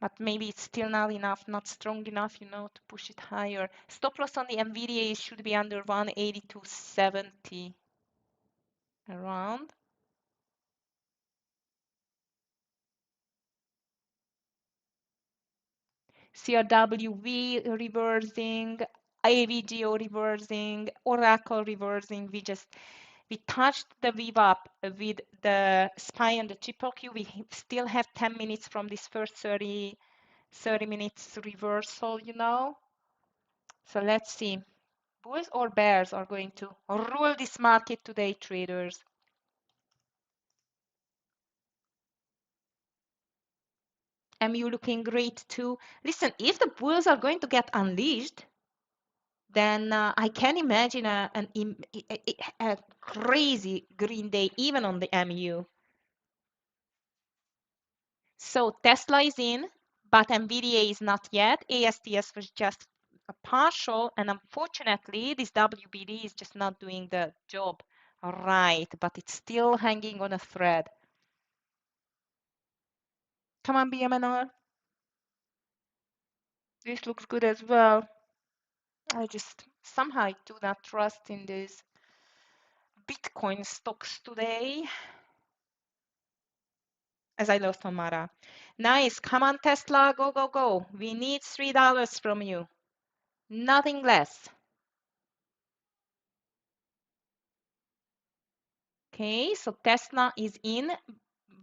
But maybe it's still not enough, not strong enough, to push it higher. Stop loss on the NVDA should be under 182.70 around. CRWV reversing, AVGO reversing, Oracle reversing. We touched the VWAP with the SPY and the triple Q. We still have 10 minutes from this first 30 minutes reversal, So let's see. Bulls or bears are going to rule this market today, traders? MU looking great too. Listen, if the bulls are going to get unleashed, then I can imagine a crazy green day even on the MU. So Tesla is in, but NVIDIA is not yet. ASTS was just a partial, and unfortunately, this WBD is just not doing the job right, but it's still hanging on a thread. Come on, BMNR. This looks good as well. I just somehow do not trust in these Bitcoin stocks today, as I lost on Mara. Nice. Come on, Tesla. Go, go, go. We need $3 from you. Nothing less. Okay, so Tesla is in,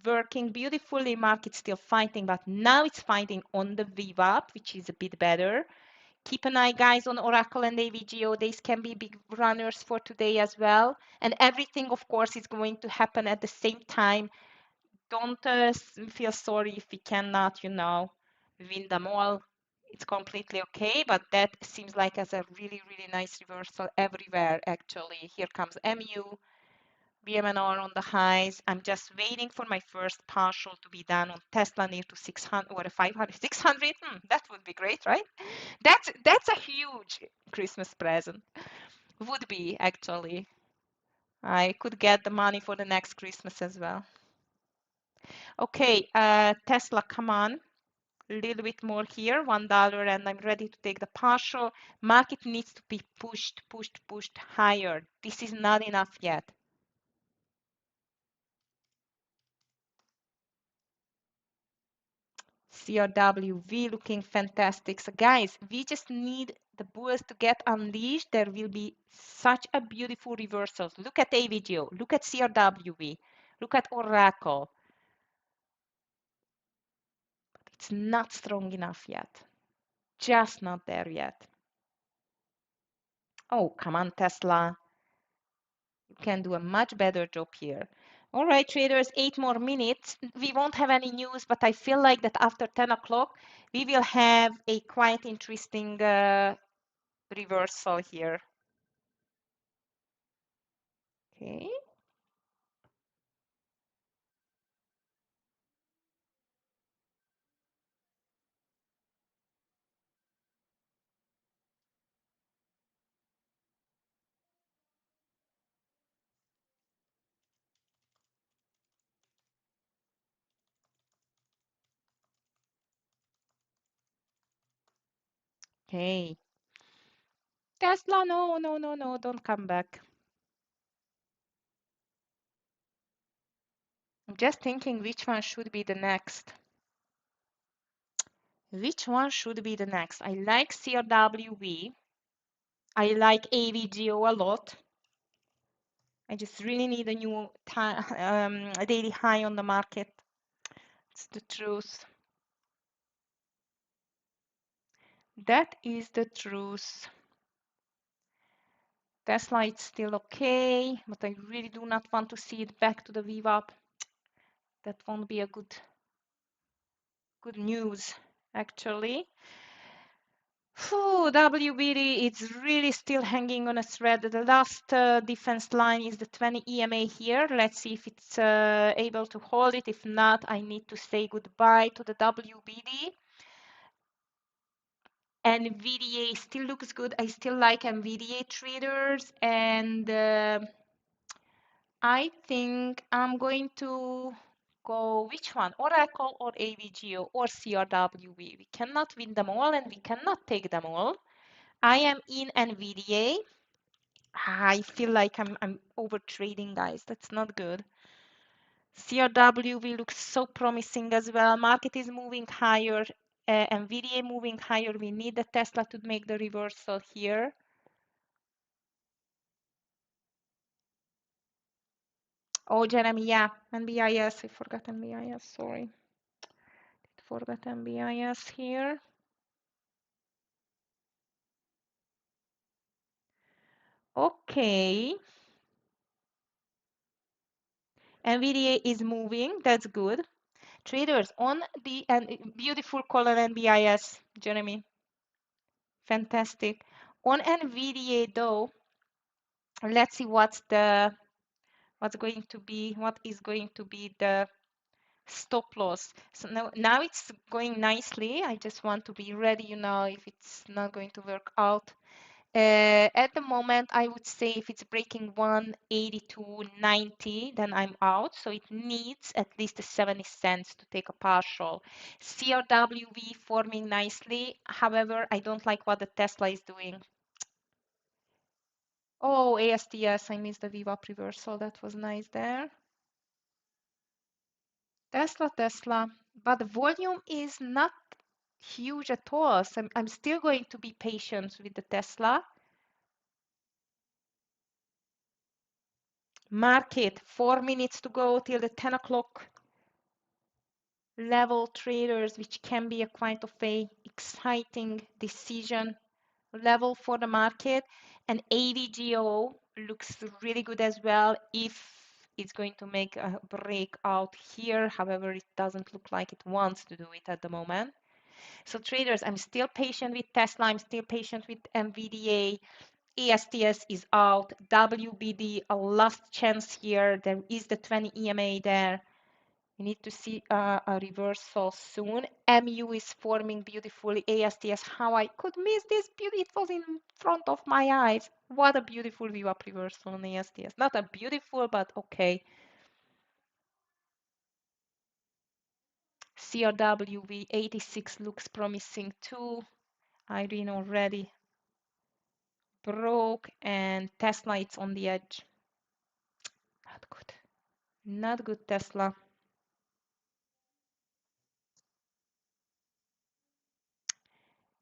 working beautifully. Market still fighting, but now it's fighting on the VWAP, which is a bit better. Keep an eye, guys, on Oracle and AVGO. These can be big runners for today as well. And everything, of course, is going to happen at the same time. Don't feel sorry if we cannot, win them all. It's completely okay, but that seems like as a really, really nice reversal everywhere, actually. Here comes MU, BMNR on the highs. I'm just waiting for my first partial to be done on Tesla near to 600 or 500, 600. That would be great, right? That's a huge Christmas present. Would be, actually. I could get the money for the next Christmas as well. Okay, Tesla, come on. A little bit more here, $1, and I'm ready to take the partial. Market needs to be pushed higher. This is not enough yet. CRWV looking fantastic. So guys, we just need the bulls to get unleashed. There will be such a beautiful reversals. Look at AVGO, look at CRWV, look at Oracle. But it's not strong enough yet. Just not there yet. Oh, come on, Tesla. You can do a much better job here. All right, traders, 8 more minutes. We won't have any news, but I feel like that after 10 o'clock, we will have a quite interesting reversal here. Okay. Okay. Tesla, no, don't come back. I'm just thinking which one should be the next. Which one should be the next? I like CRWV. I like AVGO a lot. I just really need a new a daily high on the market. It's the truth. That is the truth. Tesla, it's still okay, but I really do not want to see it back to the VWAP. That won't be a good news, actually. WBD, it's really still hanging on a thread. The last defense line is the 20 EMA here. Let's see if it's able to hold it. If not, I need to say goodbye to the WBD. NVDA still looks good. I still like NVDA traders, and I think I'm going to go which one? Oracle or AVGO or CRWV. We cannot win them all and we cannot take them all. I am in NVDA. I feel like I'm over trading, guys. That's not good. CRWV looks so promising as well. Market is moving higher. NVDA moving higher. We need the Tesla to make the reversal here. Oh, Jeremy, yeah, NBIS. I forgot NBIS. Sorry. Forgot NBIS here. Okay. NVDA is moving. That's good. Traders on the beautiful color NBIS, Jeremy. Fantastic. On NVDA though, let's see what is going to be the stop loss. So now it's going nicely. I just want to be ready, if it's not going to work out. At the moment, I would say if it's breaking 182.90, then I'm out. So it needs at least 70 cents to take a partial. CRWV forming nicely. However, I don't like what the Tesla is doing. Oh, ASTS, I missed the VWAP reversal. That was nice there. Tesla. But the volume is not huge at all. So I'm still going to be patient with the Tesla. Market, 4 minutes to go till the 10 o'clock level traders, which can be a quite of a exciting decision. level for the market, and AVGO looks really good as well if it's going to make a breakout here. However, it doesn't look like it wants to do it at the moment. So traders, I'm still patient with Tesla. I'm still patient with NVDA. ASTS is out. WBD, a last chance here. There is the 20 EMA there. We need to see a reversal soon. MU is forming beautifully. ASTS, how I could miss this beauty. It was in front of my eyes. What a beautiful VWAP reversal on ASTS. Not a beautiful, but okay. CRWV 86 looks promising too. Irene already broke, and Tesla, it's on the edge. Not good. Not good, Tesla.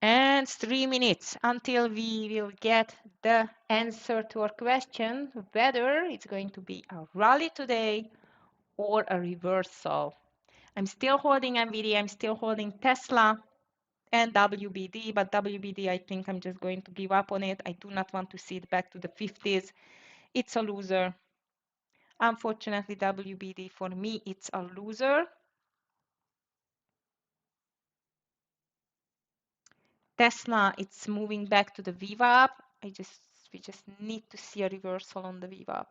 And 3 minutes until we will get the answer to our question whether it's going to be a rally today or a reversal. I'm still holding NVIDIA, I'm still holding Tesla and WBD, but WBD, I think I'm just going to give up on it. I do not want to see it back to the 50s. It's a loser. Unfortunately, WBD for me, it's a loser. Tesla, it's moving back to the VWAP. We just need to see a reversal on the VWAP.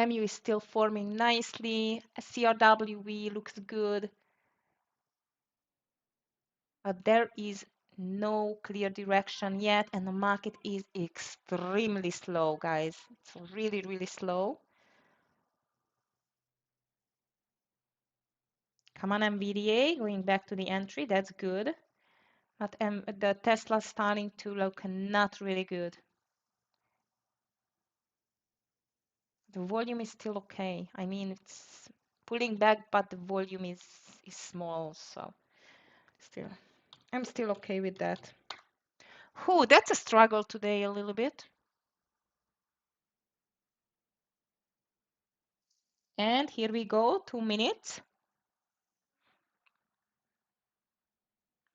MU is still forming nicely. CRWV looks good. But there is no clear direction yet, and the market is extremely slow, guys. It's really, really slow. Come on, NVDA, going back to the entry. That's good. But the Tesla starting to look not really good. The volume is still okay. I mean, it's pulling back, but the volume is small, so still, I'm still okay with that. Oh, that's a struggle today a little bit. And here we go, 2 minutes.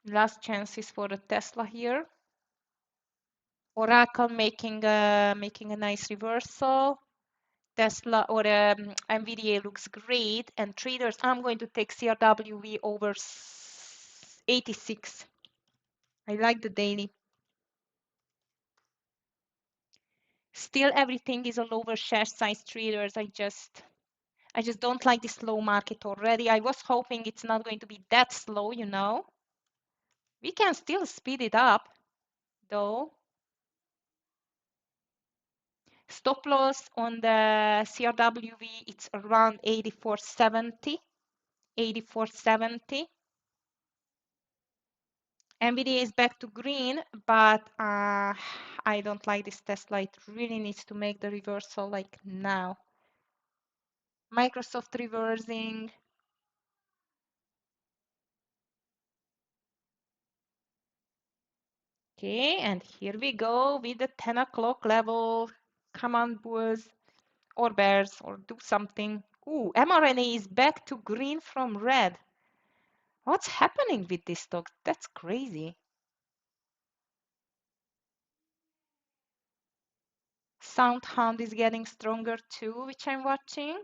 Last chances for the Tesla here. Oracle making a nice reversal. Tesla or NVDA looks great. And traders, I'm going to take CRWV over 86. I like the daily. Still, everything is a lower share size, traders. I just don't like this slow market already. I was hoping it's not going to be that slow, you know. We can still speed it up, though. Stop loss on the CRWV, it's around 84.70. 84.70. NVIDIA is back to green, but I don't like this Tesla. It really needs to make the reversal like now. Microsoft reversing. Okay, and here we go with the 10 o'clock level. Come on, bulls or bears, or do something. Ooh, mRNA is back to green from red. What's happening with this stock? That's crazy. SoundHound is getting stronger too, which I'm watching.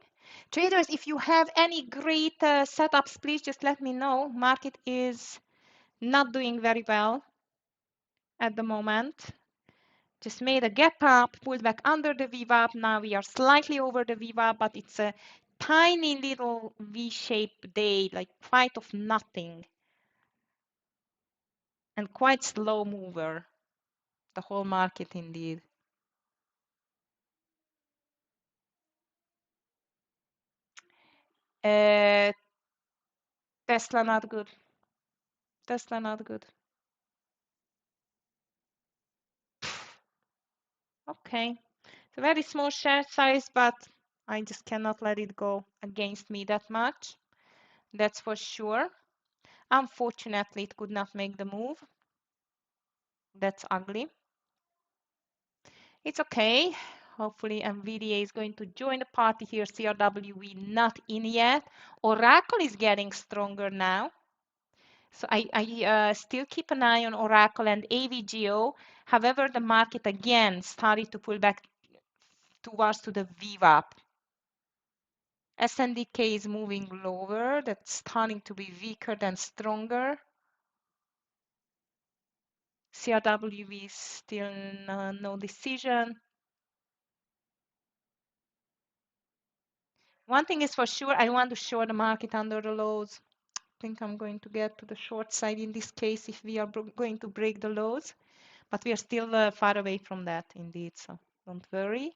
Traders, if you have any great setups, please just let me know. Market is not doing very well at the moment. Just made a gap up, pulled back under the VWAP. Now we are slightly over the VWAP, but it's a tiny little V-shaped day, like quite of nothing. And quite slow mover, the whole market indeed. Tesla not good. Tesla not good. Okay. It's a very small share size, but I just cannot let it go against me that much. That's for sure. Unfortunately, it could not make the move. That's ugly. It's okay. Hopefully, NVIDIA is going to join the party here. CRWV not in yet. Oracle is getting stronger now. So I still keep an eye on Oracle and AVGO. However, the market again started to pull back towards to the VWAP. SNDK is moving lower. That's starting to be weaker than stronger. CRWV is still no decision. One thing is for sure, I want to short the market under the lows. I think I'm going to get to the short side in this case if we are going to break the lows, but we are still far away from that indeed, so don't worry.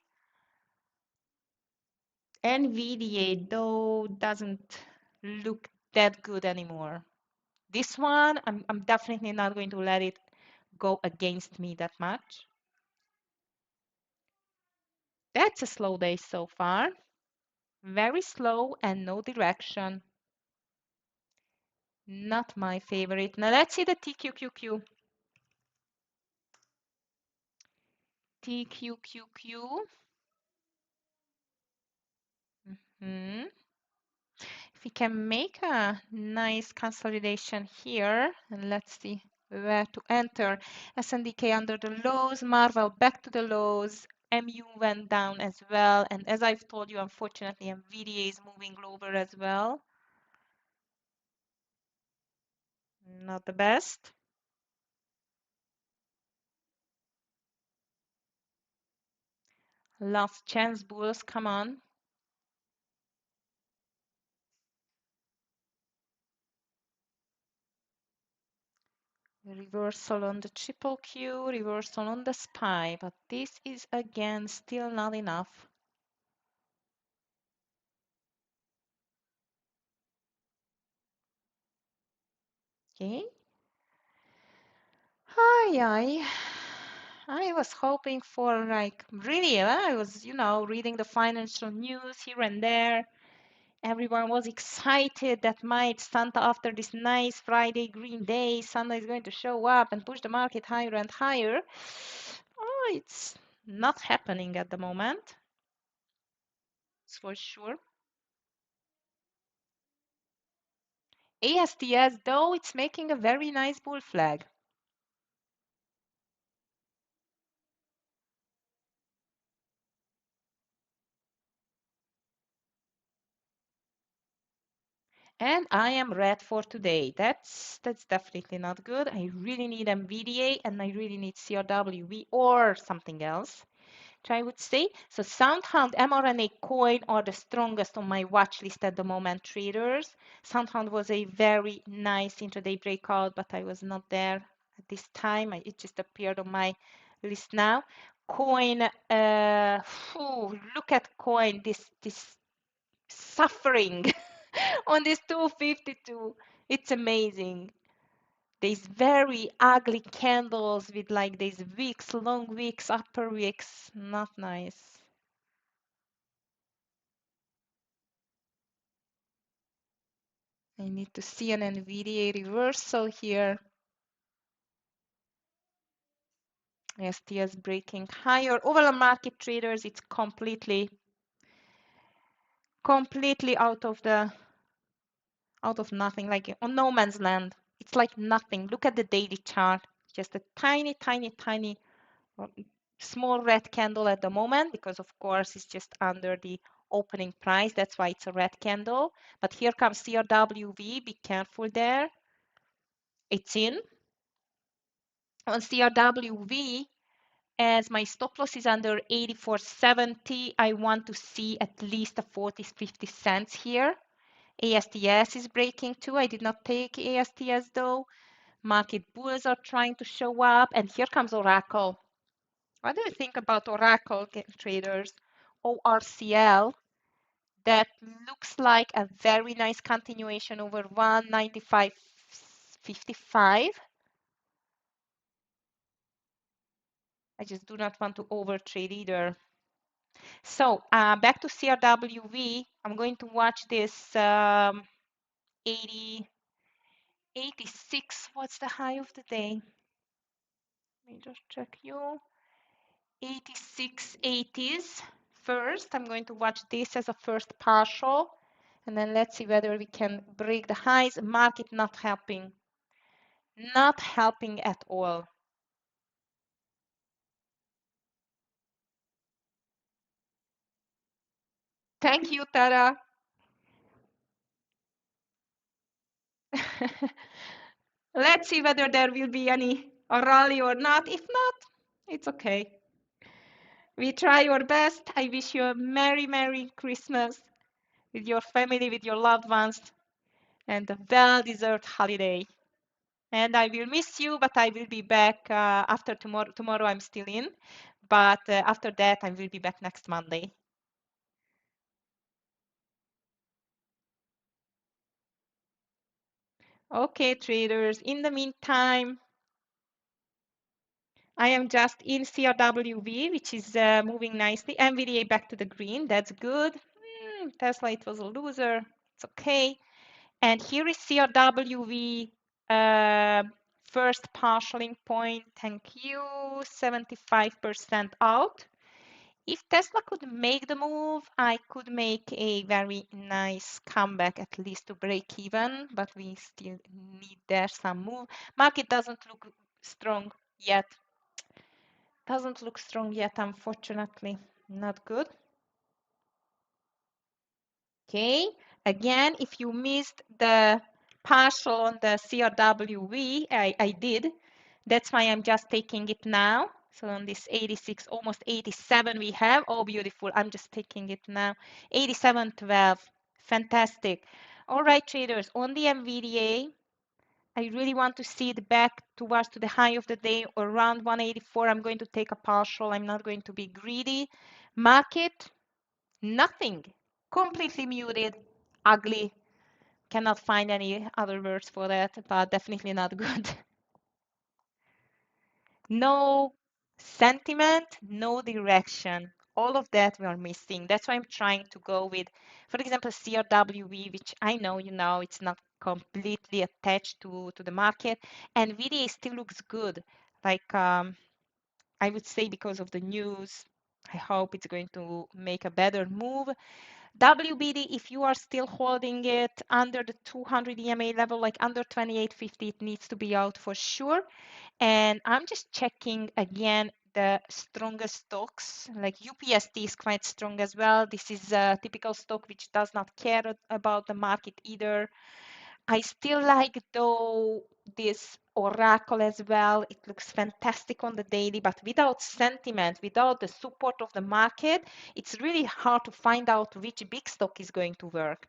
NVDA though doesn't look that good anymore. This one, I'm definitely not going to let it go against me that much. That's a slow day so far. Very slow and no direction. Not my favorite. Now let's see the TQQQ. TQQQ. If we can make a nice consolidation here, and let's see where to enter. SNDK under the lows, Marvel back to the lows, MU went down as well, and as I've told you, unfortunately, NVIDIA is moving lower as well. Not the best. Last chance, bulls, come on. Reversal on the triple Q, reversal on the SPY, but this is again still not enough. Okay. I was hoping for like really, I was, reading the financial news here and there. Everyone was excited that might Santa, after this nice Friday green day, Santa is going to show up and push the market higher and higher. Oh, it's not happening at the moment. It's for sure. ASTS, though, it's making a very nice bull flag. And I am red for today. That's definitely not good. I really need NVDA and I really need CRWV or something else, which I would say. So SoundHound, mRNA coin are the strongest on my watch list at the moment, traders. SoundHound was a very nice intraday breakout, but I was not there at this time. It just appeared on my list now. Coin, look at coin, this suffering on this 252. It's amazing. These very ugly candles with like these wicks, long wicks, upper wicks. Not nice. I need to see an NVDA reversal here. STS breaking higher. Overall market traders, it's completely out of nothing, like on no man's land. It's like nothing. Look at the daily chart. Just a tiny, tiny, tiny small red candle at the moment because of course it's just under the opening price. That's why it's a red candle. But here comes CRWV. Be careful there. It's in. On CRWV, as my stop loss is under 84.70, I want to see at least a 40-50 cents here. ASTS is breaking too. I did not take ASTS though. Market bulls are trying to show up. And here comes Oracle. What do you think about Oracle traders? ORCL, that looks like a very nice continuation over 195.55. I just do not want to overtrade either. So back to CRWV, I'm going to watch this 86. What's the high of the day? Let me just check you. 86.80s first. I'm going to watch this as a first partial, and then let's see whether we can break the highs. Market not helping. Not helping at all. Thank you, Tara. Let's see whether there will be any a rally or not. If not, it's okay. We try our best. I wish you a Merry, Merry Christmas with your family, with your loved ones, and a well-deserved holiday. And I will miss you, but I will be back after tomorrow. Tomorrow I'm still in, but after that I will be back next Monday. Okay, traders. In the meantime, I am just in CRWV, which is moving nicely. NVDA back to the green. That's good. Tesla, it was a loser. It's okay. And here is CRWV first partialing point. Thank you. 75% out. If Tesla could make the move, I could make a very nice comeback, at least to break even, but we still need there some move. Market doesn't look strong yet. Doesn't look strong yet, unfortunately. Not good. Okay, again, if you missed the partial on the CRWV, I did. That's why I'm just taking it now. So on this 86, almost 87 we have. Oh, beautiful. I'm just taking it now. 87.12. Fantastic. All right, traders, on the NVDA, I really want to see it back towards to the high of the day, around 184. I'm going to take a partial. I'm not going to be greedy. Market, nothing. Completely muted, ugly. Cannot find any other words for that, but definitely not good. No sentiment, no direction. All of that we are missing. That's why I'm trying to go with, for example, CRWV, which I know you know it's not completely attached to the market. And VDA still looks good. Like I would say because of the news, I hope it's going to make a better move. WBD, if you are still holding it under the 200 EMA level, like under 28.50, it needs to be out for sure. And I'm just checking again the strongest stocks, like UPST is quite strong as well. This is a typical stock which does not care about the market either. I still like though this Oracle as well. It looks fantastic on the daily, but without sentiment, without the support of the market, it's really hard to find out which big stock is going to work.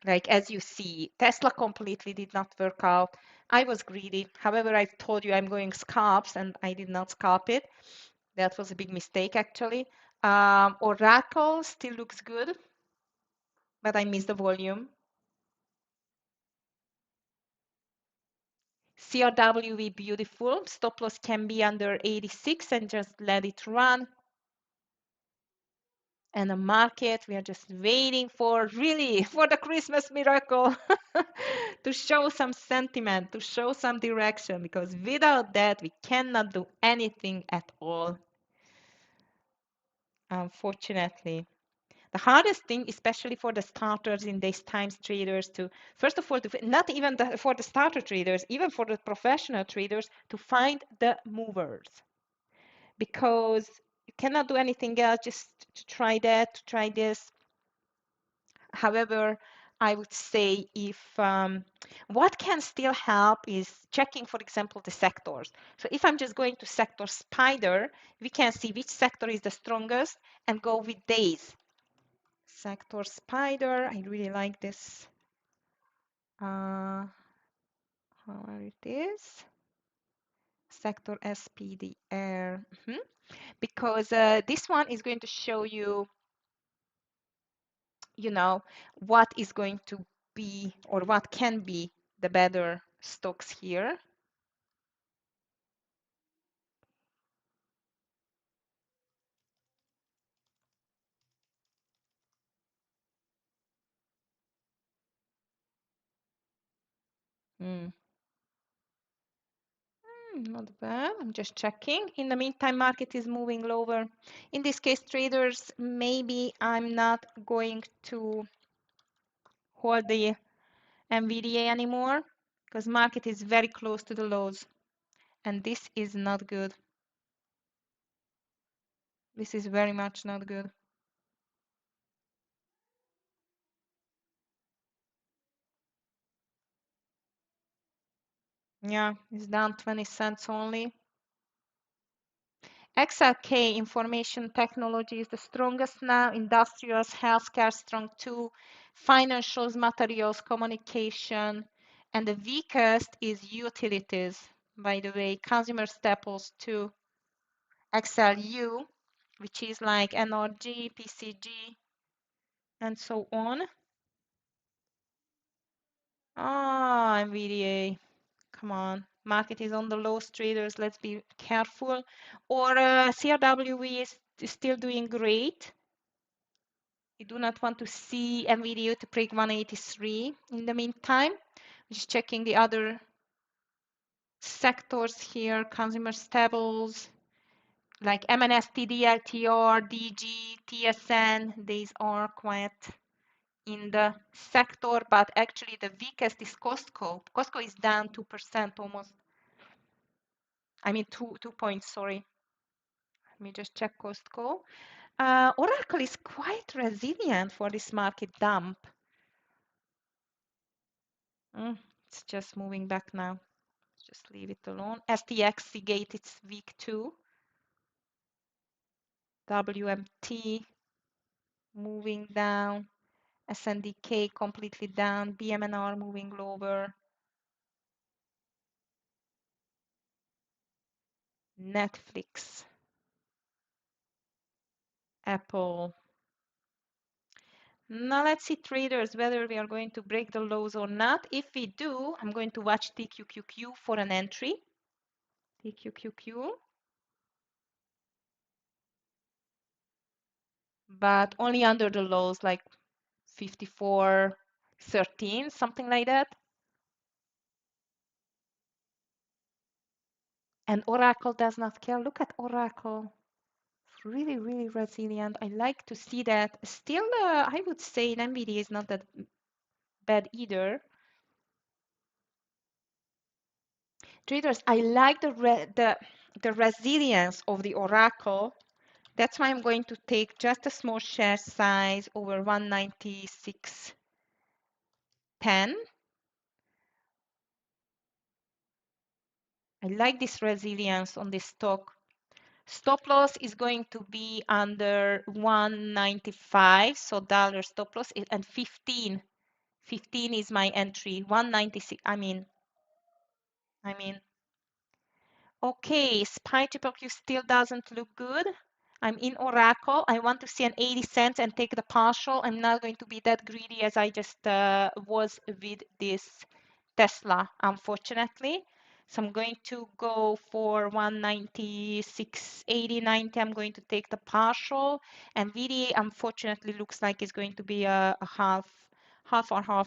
Like as you see, Tesla completely did not work out. I was greedy. However, I told you I'm going scalps and I did not scalp it. That was a big mistake actually. Oracle still looks good, but I missed the volume. CRWV beautiful. Stop loss can be under 86 and just let it run. And the market, we are just waiting for really for the Christmas miracle to show some sentiment, to show some direction, because without that, we cannot do anything at all, unfortunately. The hardest thing, especially for the starters in these times, traders, to first of all, not even for the starter traders, even for the professional traders, to find the movers, because you cannot do anything else. Just to try that, to try this. However, I would say if what can still help is checking, for example, the sectors. So if I'm just going to sector spider, we can see which sector is the strongest and go with days. Sector spider, I really like this. How it is? Sector SPDR. Because this one is going to show you, you know, what is going to be or what can be the better stocks here. Not bad. I'm just checking. In the meantime, market is moving lower. In this case, traders, maybe I'm not going to hold the NVDA anymore. because market is very close to the lows, and this is not good. This is very much not good. Yeah, it's down 20 cents only. XLK, information technology, is the strongest now. Industrials, healthcare strong too. Financials, materials, communication. And the weakest is utilities, by the way. Consumer staples too. XLU, which is like NRG, PCG, and so on. Ah, NVDA. Come on. Market is on the lows, traders. Let's be careful. Or CRWE is still doing great. We do not want to see NVIDIA to break 183 in the meantime. Just checking the other sectors here, consumer staples, like MNS, TDL, TR, DG, TSN. These are quite in the sector, but actually the weakest is Costco. Costco is down 2% almost. I mean, 2 points, sorry. Let me just check Costco. Oracle is quite resilient for this market dump. It's just moving back now. Just leave it alone. STX Seagate, it's weak too. WMT moving down. SNDK completely down. BMNR moving lower. Netflix. Apple. Now let's see traders whether we are going to break the lows or not. If we do, I'm going to watch TQQQ for an entry. TQQQ. But only under the lows, like 54.13, something like that. And Oracle does not care. Look at Oracle. It's really, really resilient. I like to see that. Still, I would say NVIDIA is not that bad either. Traders, I like the resilience of the Oracle. That's why I'm going to take just a small share size over 196.10. I like this resilience on this stock. Stop loss is going to be under 195, so dollar stop loss, and 15 is my entry. 196. I mean, okay, SPY triple Q still doesn't look good. I'm in Oracle. I want to see an 80 cents and take the partial. I'm not going to be that greedy as I just was with this Tesla, unfortunately. So I'm going to go for 196.80, 90. I'm going to take the partial. And VDA, unfortunately, looks like it's going to be a half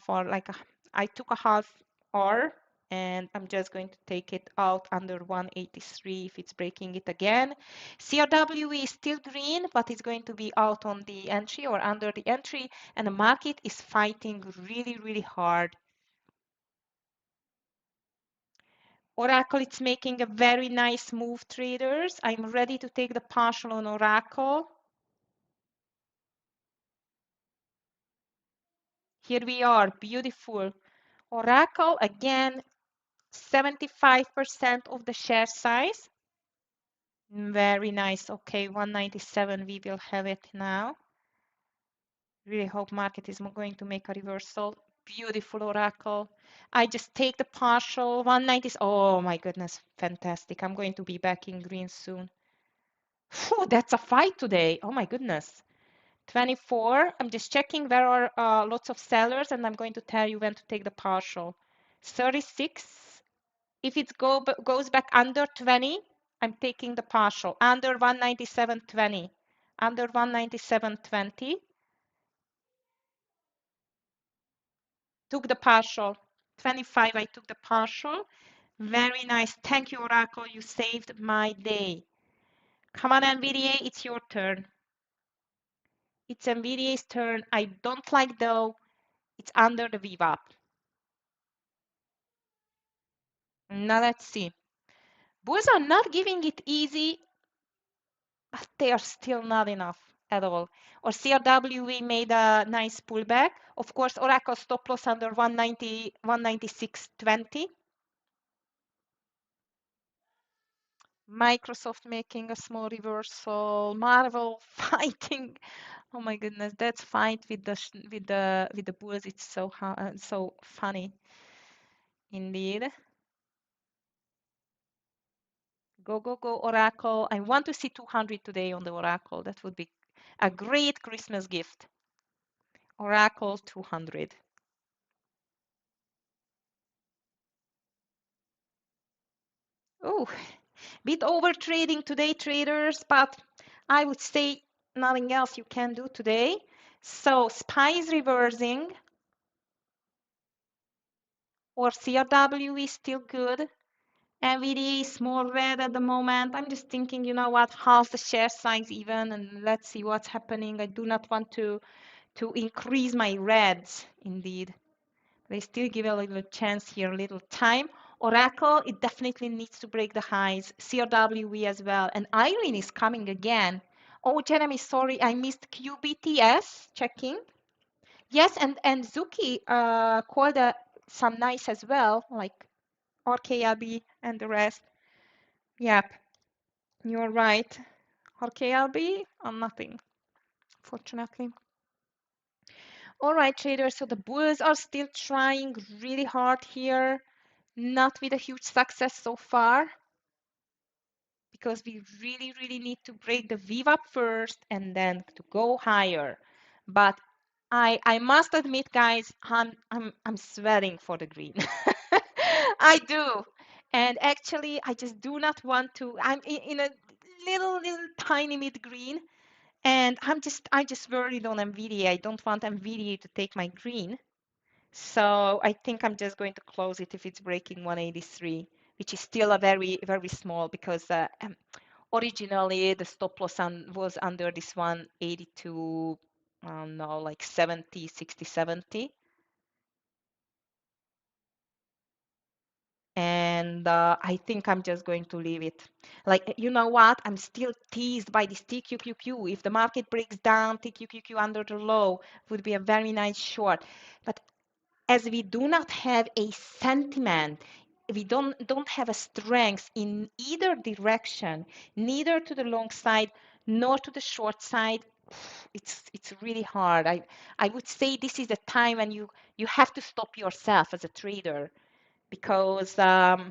or like I took a half R and I'm just going to take it out under 183 if it's breaking it again. CRW is still green, but it's going to be out on the entry or under the entry, and the market is fighting really, really hard. Oracle, it's making a very nice move, traders. I'm ready to take the partial on Oracle. Here we are, beautiful. Oracle, again, 75% of the share size. Very nice. Okay, 197, we will have it now. Really hope market is going to make a reversal. Beautiful Oracle. I just take the partial 190. Oh my goodness, fantastic. I'm going to be back in green soon. Phew, that's a fight today. Oh my goodness. 24. I'm just checking there are lots of sellers and I'm going to tell you when to take the partial. 36. If it goes back under 20, I'm taking the partial. Under 197.20. Under 197.20. Took the partial. 25, I took the partial. Very nice. Thank you, Oracle. You saved my day. Come on, NVDA, it's your turn. It's NVDA's turn. I don't like though. It's under the VWAP. Now let's see. Bulls are not giving it easy, but they are still not enough at all. Or CRW made a nice pullback. Of course, Oracle stop loss under 190, 196.20. Microsoft making a small reversal. Marvel fighting. Oh my goodness, that fight with the bulls. It's so funny indeed. Go, go, go, Oracle. I want to see 200 today on the Oracle. That would be a great Christmas gift. Oracle 200. Oh, bit over trading today, traders, but I would say nothing else you can do today. So SPY is reversing, or CRW is still good. NVD is small red at the moment. I'm just thinking, you know what, half the share size even, and let's see what's happening. I do not want to increase my reds, indeed. They still give a little chance here, a little time. Oracle, it definitely needs to break the highs. CRWE as well. And Irene is coming again. Oh, Jeremy, sorry, I missed QBTS. Checking. Yes, and Zuki called some nice as well, like RKLB and the rest. Yep, you're right. RKLB, nothing, fortunately. All right, traders, so the bulls are still trying really hard here. Not with a huge success so far, because we really, really need to break the VWAP first and then to go higher. But I must admit, guys, I'm sweating for the green. I do. And actually, I just do not want to. I'm in a little tiny mid green, and I just worried on NVIDIA. I don't want NVIDIA to take my green. So I think I'm just going to close it if it's breaking 183, which is still a very, very small, because originally the stop loss was under this 182, I don't know, like 70, 60, 70. And I think I'm just going to leave it. Like, you know what? I'm still teased by this TQQQ. If the market breaks down, TQQQ under the low would be a very nice short. But as we do not have a sentiment, we don't have a strength in either direction, neither to the long side nor to the short side. It's really hard. I would say this is a time when you have to stop yourself as a trader, because a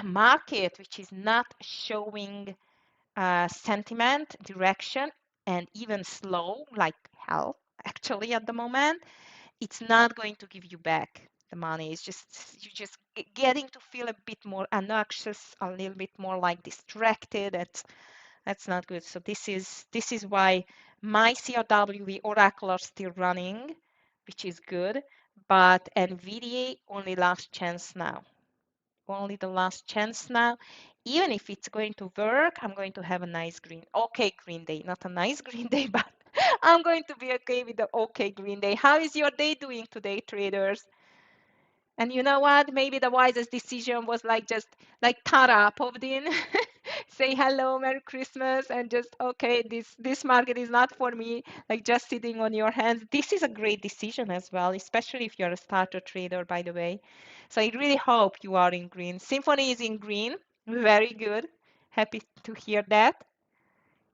market which is not showing sentiment, direction, and even slow like hell actually at the moment, it's not going to give you back the money. It's just you're just getting to feel a bit more anxious, a little bit more like distracted. That's not good. So this is why my CRW Oracle are still running, which is good, but NVIDIA only last chance now. Only the last chance now. Even if it's going to work, I'm going to have a nice green. Okay, green day. Not a nice green day, but I'm going to be okay with the okay green day. How is your day doing today, traders? And you know what? Maybe the wisest decision was like just like Tara popped in, say hello, Merry Christmas, and just okay, this market is not for me. Like just sitting on your hands. This is a great decision as well, especially if you're a starter trader, by the way. So I really hope you are in green. Symphony is in green. Very good. Happy to hear that.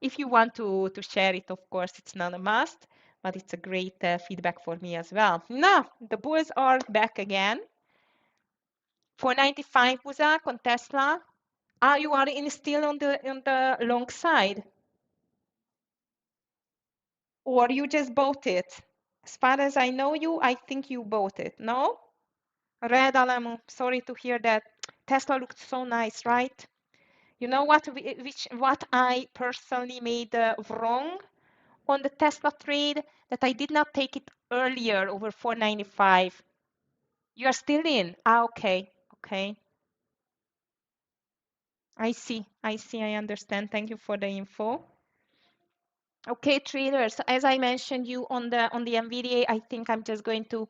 If you want to share it, of course, it's not a must, but it's a great feedback for me as well. Now, the bulls are back again. 495 Buzak on Tesla. Ah, you are still on the long side, or you just bought it? As far as I know you, I think you bought it. No? Red Alamo. Sorry to hear that. Tesla looked so nice, right? You know what I personally made wrong on the Tesla trade? That I did not take it earlier over 495. You are still in? Ah, okay. Okay. I see. I understand. Thank you for the info. Okay, traders, as I mentioned you on the NVDA, I think I'm just going to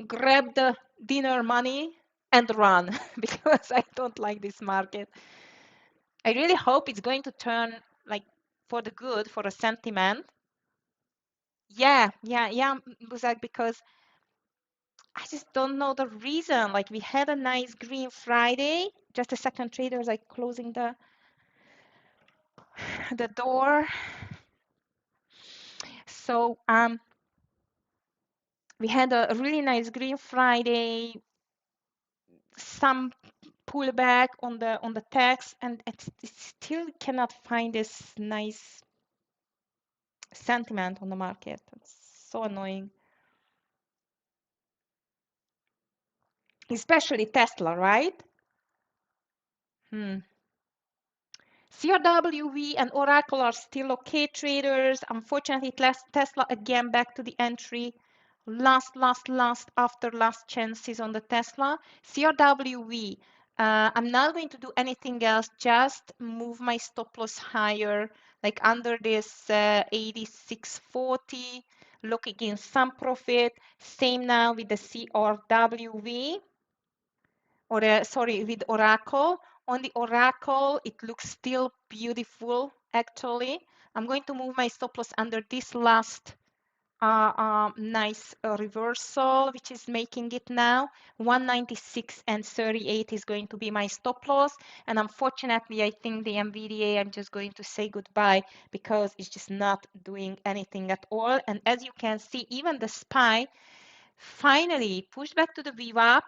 grab the dinner money and run because I don't like this market. I really hope it's going to turn like for the good, for a sentiment. Yeah, Buzak, because I just don't know the reason. Like we had a nice green Friday. Just a second, traders like closing the door. So we had a really nice green Friday, some pullback on the tax, and it still cannot find this nice sentiment on the market. It's so annoying. Especially Tesla, right? Hmm. CRWV and Oracle are still okay traders. Unfortunately, Tesla again back to the entry. Last after last chances on the Tesla. CRWV, I'm not going to do anything else, just move my stop loss higher, like under this 86.40, looking in some profit. Same now with the CRWV. Sorry, with Oracle. On the Oracle, it looks still beautiful, actually. I'm going to move my stop loss under this last nice reversal, which is making it now. 196 and 38 is going to be my stop loss. And unfortunately, I think the NVDA, I'm just going to say goodbye because it's just not doing anything at all. And as you can see, even the SPY finally pushed back to the VWAP,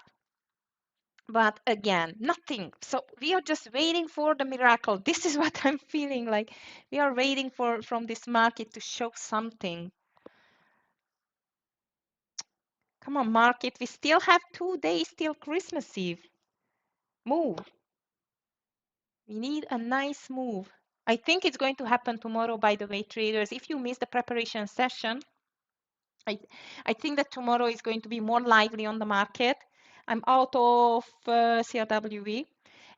but again, nothing. So we are just waiting for the miracle. This is what I'm feeling like. We are waiting for from this market to show something. Come on, market. We still have 2 days till Christmas Eve. Move. We need a nice move. I think it's going to happen tomorrow, by the way, traders. If you miss the preparation session, I, I think that tomorrow is going to be more lively on the market. I'm out of CRWV.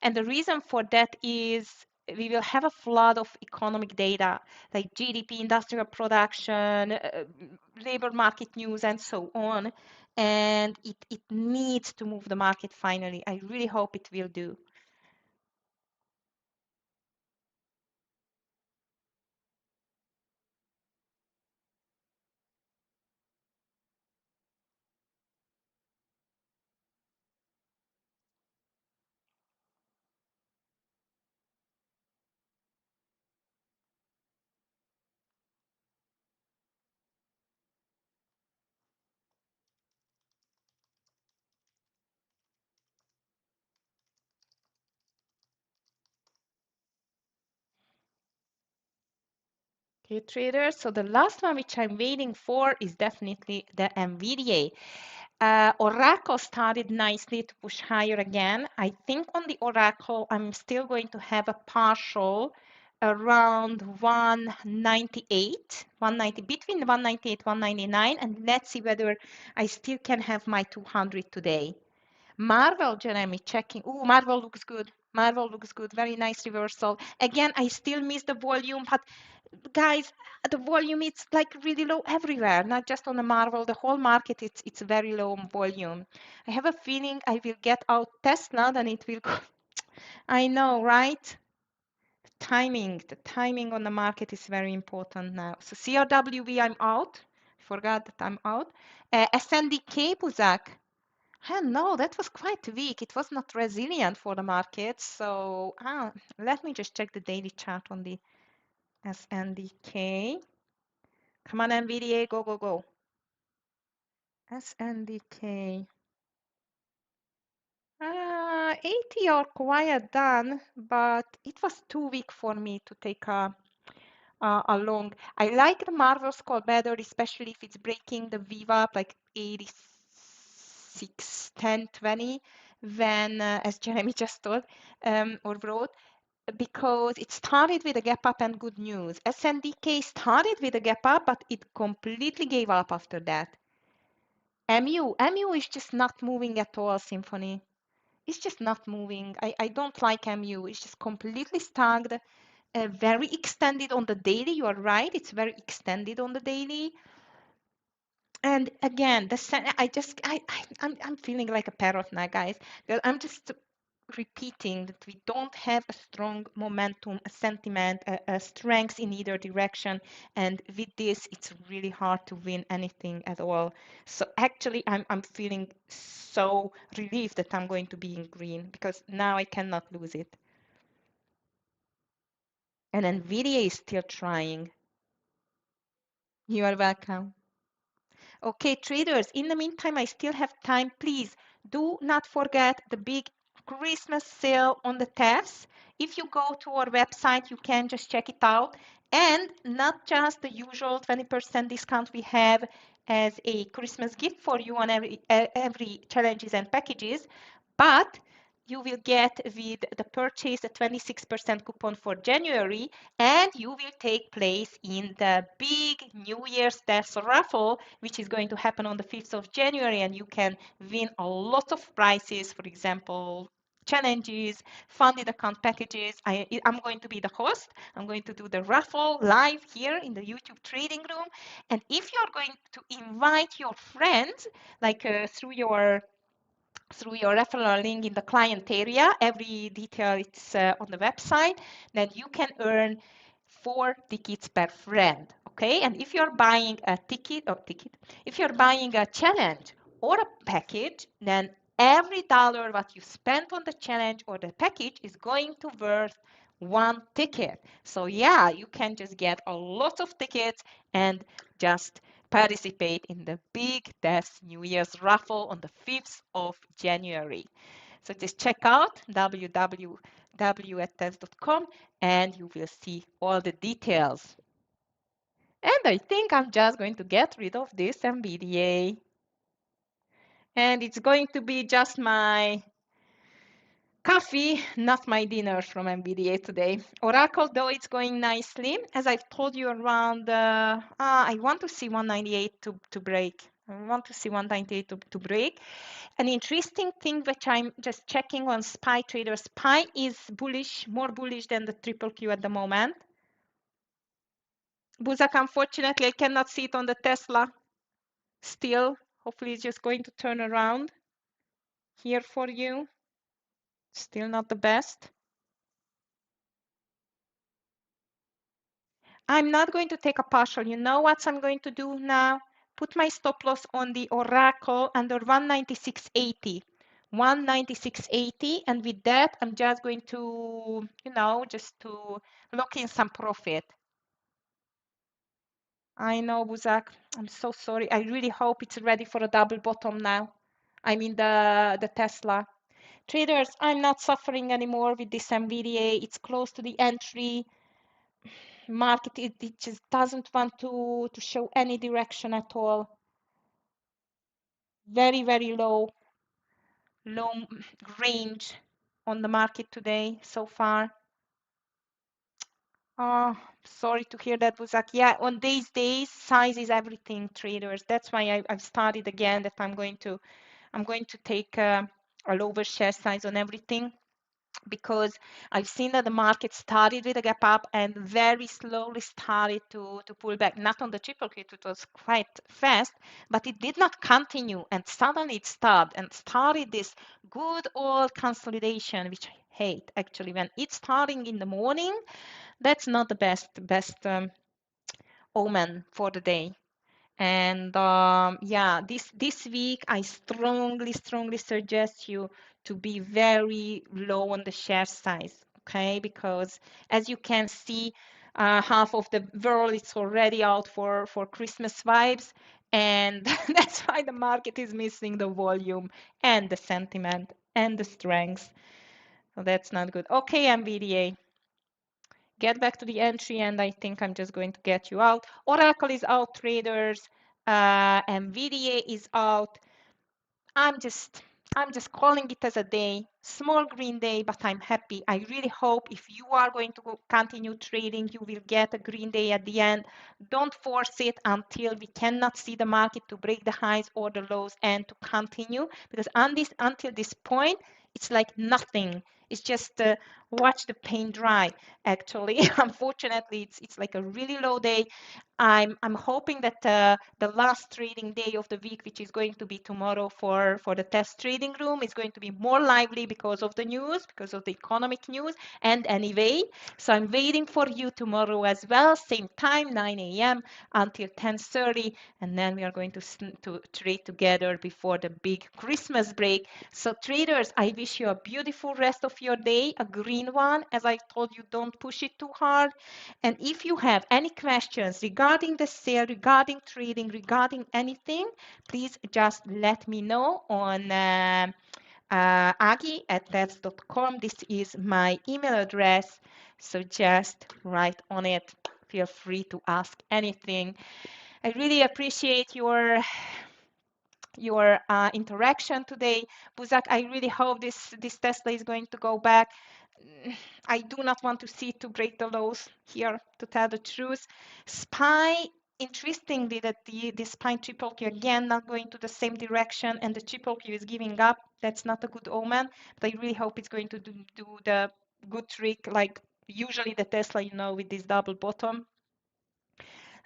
And the reason for that is we will have a flood of economic data like GDP, industrial production, labor market news, and so on. And it needs to move the market finally. I really hope it will do. Okay, traders. So the last one which I'm waiting for is definitely the NVDA. Oracle started nicely to push higher again. I think on the Oracle, I'm still going to have a partial around 198, 190, between 198, 199, and let's see whether I still can have my 200 today. Marvel, Jeremy, checking. Oh, Marvel looks good. Marvel looks good. Very nice reversal. Again, I still miss the volume, but guys, the volume it's like really low everywhere, not just on the Marvel. The whole market it's very low volume. I have a feeling I will get out Tesla, then it will go. I know, right? The timing on the market is very important now. So CRWV, I'm out. I forgot that I'm out. SNDK, Puzak. No, that was quite weak. It was not resilient for the market. So let me just check the daily chart on the SNDK. Come on, NVDA, go, go, go. SNDK. 80 are quite done, but it was too weak for me to take a long. I like the Marvel's call better, especially if it's breaking the VWAP like 86, 10, 20, when, as Jeremy just told or wrote, because it started with a gap up and good news. SNDK started with a gap up, but it completely gave up after that. MU is just not moving at all, Symphony. It's just not moving. I don't like MU. It's just completely stuck. Very extended on the daily. You are right. It's very extended on the daily. And again, I'm feeling like a parrot now, guys. Because I'm just repeating that we don't have a strong momentum, a sentiment, a strength in either direction. And with this, it's really hard to win anything at all. So actually, I'm feeling so relieved that I'm going to be in green because now I cannot lose it. And NVIDIA is still trying. You are welcome. Okay, traders, in the meantime, I still have time. Please do not forget the big Christmas sale on the TEFS. If you go to our website, you can just check it out. And not just the usual 20% discount we have as a Christmas gift for you on every challenges and packages, but you will get with the purchase a 26% coupon for January, and you will take place in the big New Year's Dash raffle, which is going to happen on the 5th of January, and you can win a lot of prizes, for example, challenges, funded account packages. I'm going to be the host. I'm going to do the raffle live here in the YouTube trading room. And if you're going to invite your friends, like through your referral link in the client area. Every detail is on the website. Then you can earn 4 tickets per friend. Okay, and if you're buying a if you're buying a challenge or a package, then every dollar what you spend on the challenge or the package is going to worth 1 ticket. So yeah, you can just get a lot of tickets and just participate in the big TEFS New Year's raffle on the 5th of January. So just check out www.tefs.com and you will see all the details. And I think I'm just going to get rid of this NVDA. And it's going to be just my coffee, not my dinner from NVDA today. Oracle, though, it's going nicely. As I've told you around, I want to see 198 to break. I want to see 198 to break. An interesting thing which I'm just checking on SPY Trader. SPY is bullish, more bullish than the triple Q at the moment. Buzak, unfortunately, I cannot see it on the Tesla still. Hopefully it's just going to turn around here for you. Still not the best. I'm not going to take a partial. You know what I'm going to do now? Put my stop loss on the Oracle under 196.80. 196.80, and with that, I'm just going to, just to lock in some profit. I know, Buzak. I'm so sorry. I really hope it's ready for a double bottom now. I mean the Tesla. Traders, I'm not suffering anymore with this NVDA. It's close to the entry. Market, it just doesn't want to show any direction at all. Very, very low range on the market today so far. Oh, sorry to hear that, Buzak. Yeah, on these days, size is everything, traders. That's why I've started again that I'm going to take a lower share size on everything, because I've seen that the market started with a gap up and very slowly started to pull back. Not on the triple Q, it was quite fast, but it did not continue, and suddenly it stopped and started this good old consolidation, which I hate actually. When it's starting in the morning, that's not the best omen for the day. And yeah, this week I strongly suggest you to be very low on the share size, okay? Because as you can see, half of the world is already out for Christmas vibes, and that's why the market is missing the volume and the sentiment and the strength. So that's not good. Okay, NVDA. Get back to the entry, and I think I'm just going to get you out. Oracle is out, traders. NVIDIA is out. I'm just calling it as a day, small green day, but I'm happy. I really hope if you are going to continue trading, you will get a green day at the end. Don't force it until we cannot see the market to break the highs or the lows and to continue, because until this point, it's like nothing. It's just watch the paint dry. Actually, unfortunately, it's like a really low day. I'm hoping that the last trading day of the week, which is going to be tomorrow for the test trading room, is going to be more lively because of the news, because of the economic news. And anyway, so I'm waiting for you tomorrow as well, same time, 9 a.m. until 10:30, and then we are going to trade together before the big Christmas break. So traders, I wish you a beautiful rest of your day, a green one. As I told you, don't push it too hard. And if you have any questions regarding the sale, regarding trading, regarding anything, please just let me know on agi@tefs.com. This is my email address. So just write on it. Feel free to ask anything. I really appreciate your interaction today. Buzak, I really hope this Tesla is going to go back. I do not want to see it to break the lows here, to tell the truth. SPY, interestingly, that the SPY triple Q again not going to the same direction, and the triple Q is giving up. That's not a good omen, but I really hope it's going to do the good trick, like usually the Tesla, with this double bottom.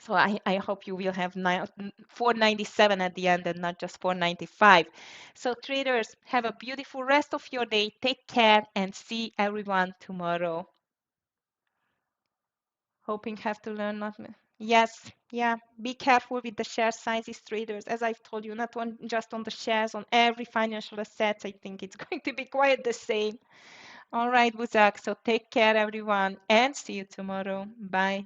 So I hope you will have 497 at the end and not just 495. So traders, have a beautiful rest of your day. Take care and see everyone tomorrow. Hoping have to learn not. Yes, yeah. Be careful with the share sizes, traders. As I've told you, not just on the shares, on every financial assets. I think it's going to be quite the same. All right, Buzak. So take care, everyone, and see you tomorrow. Bye.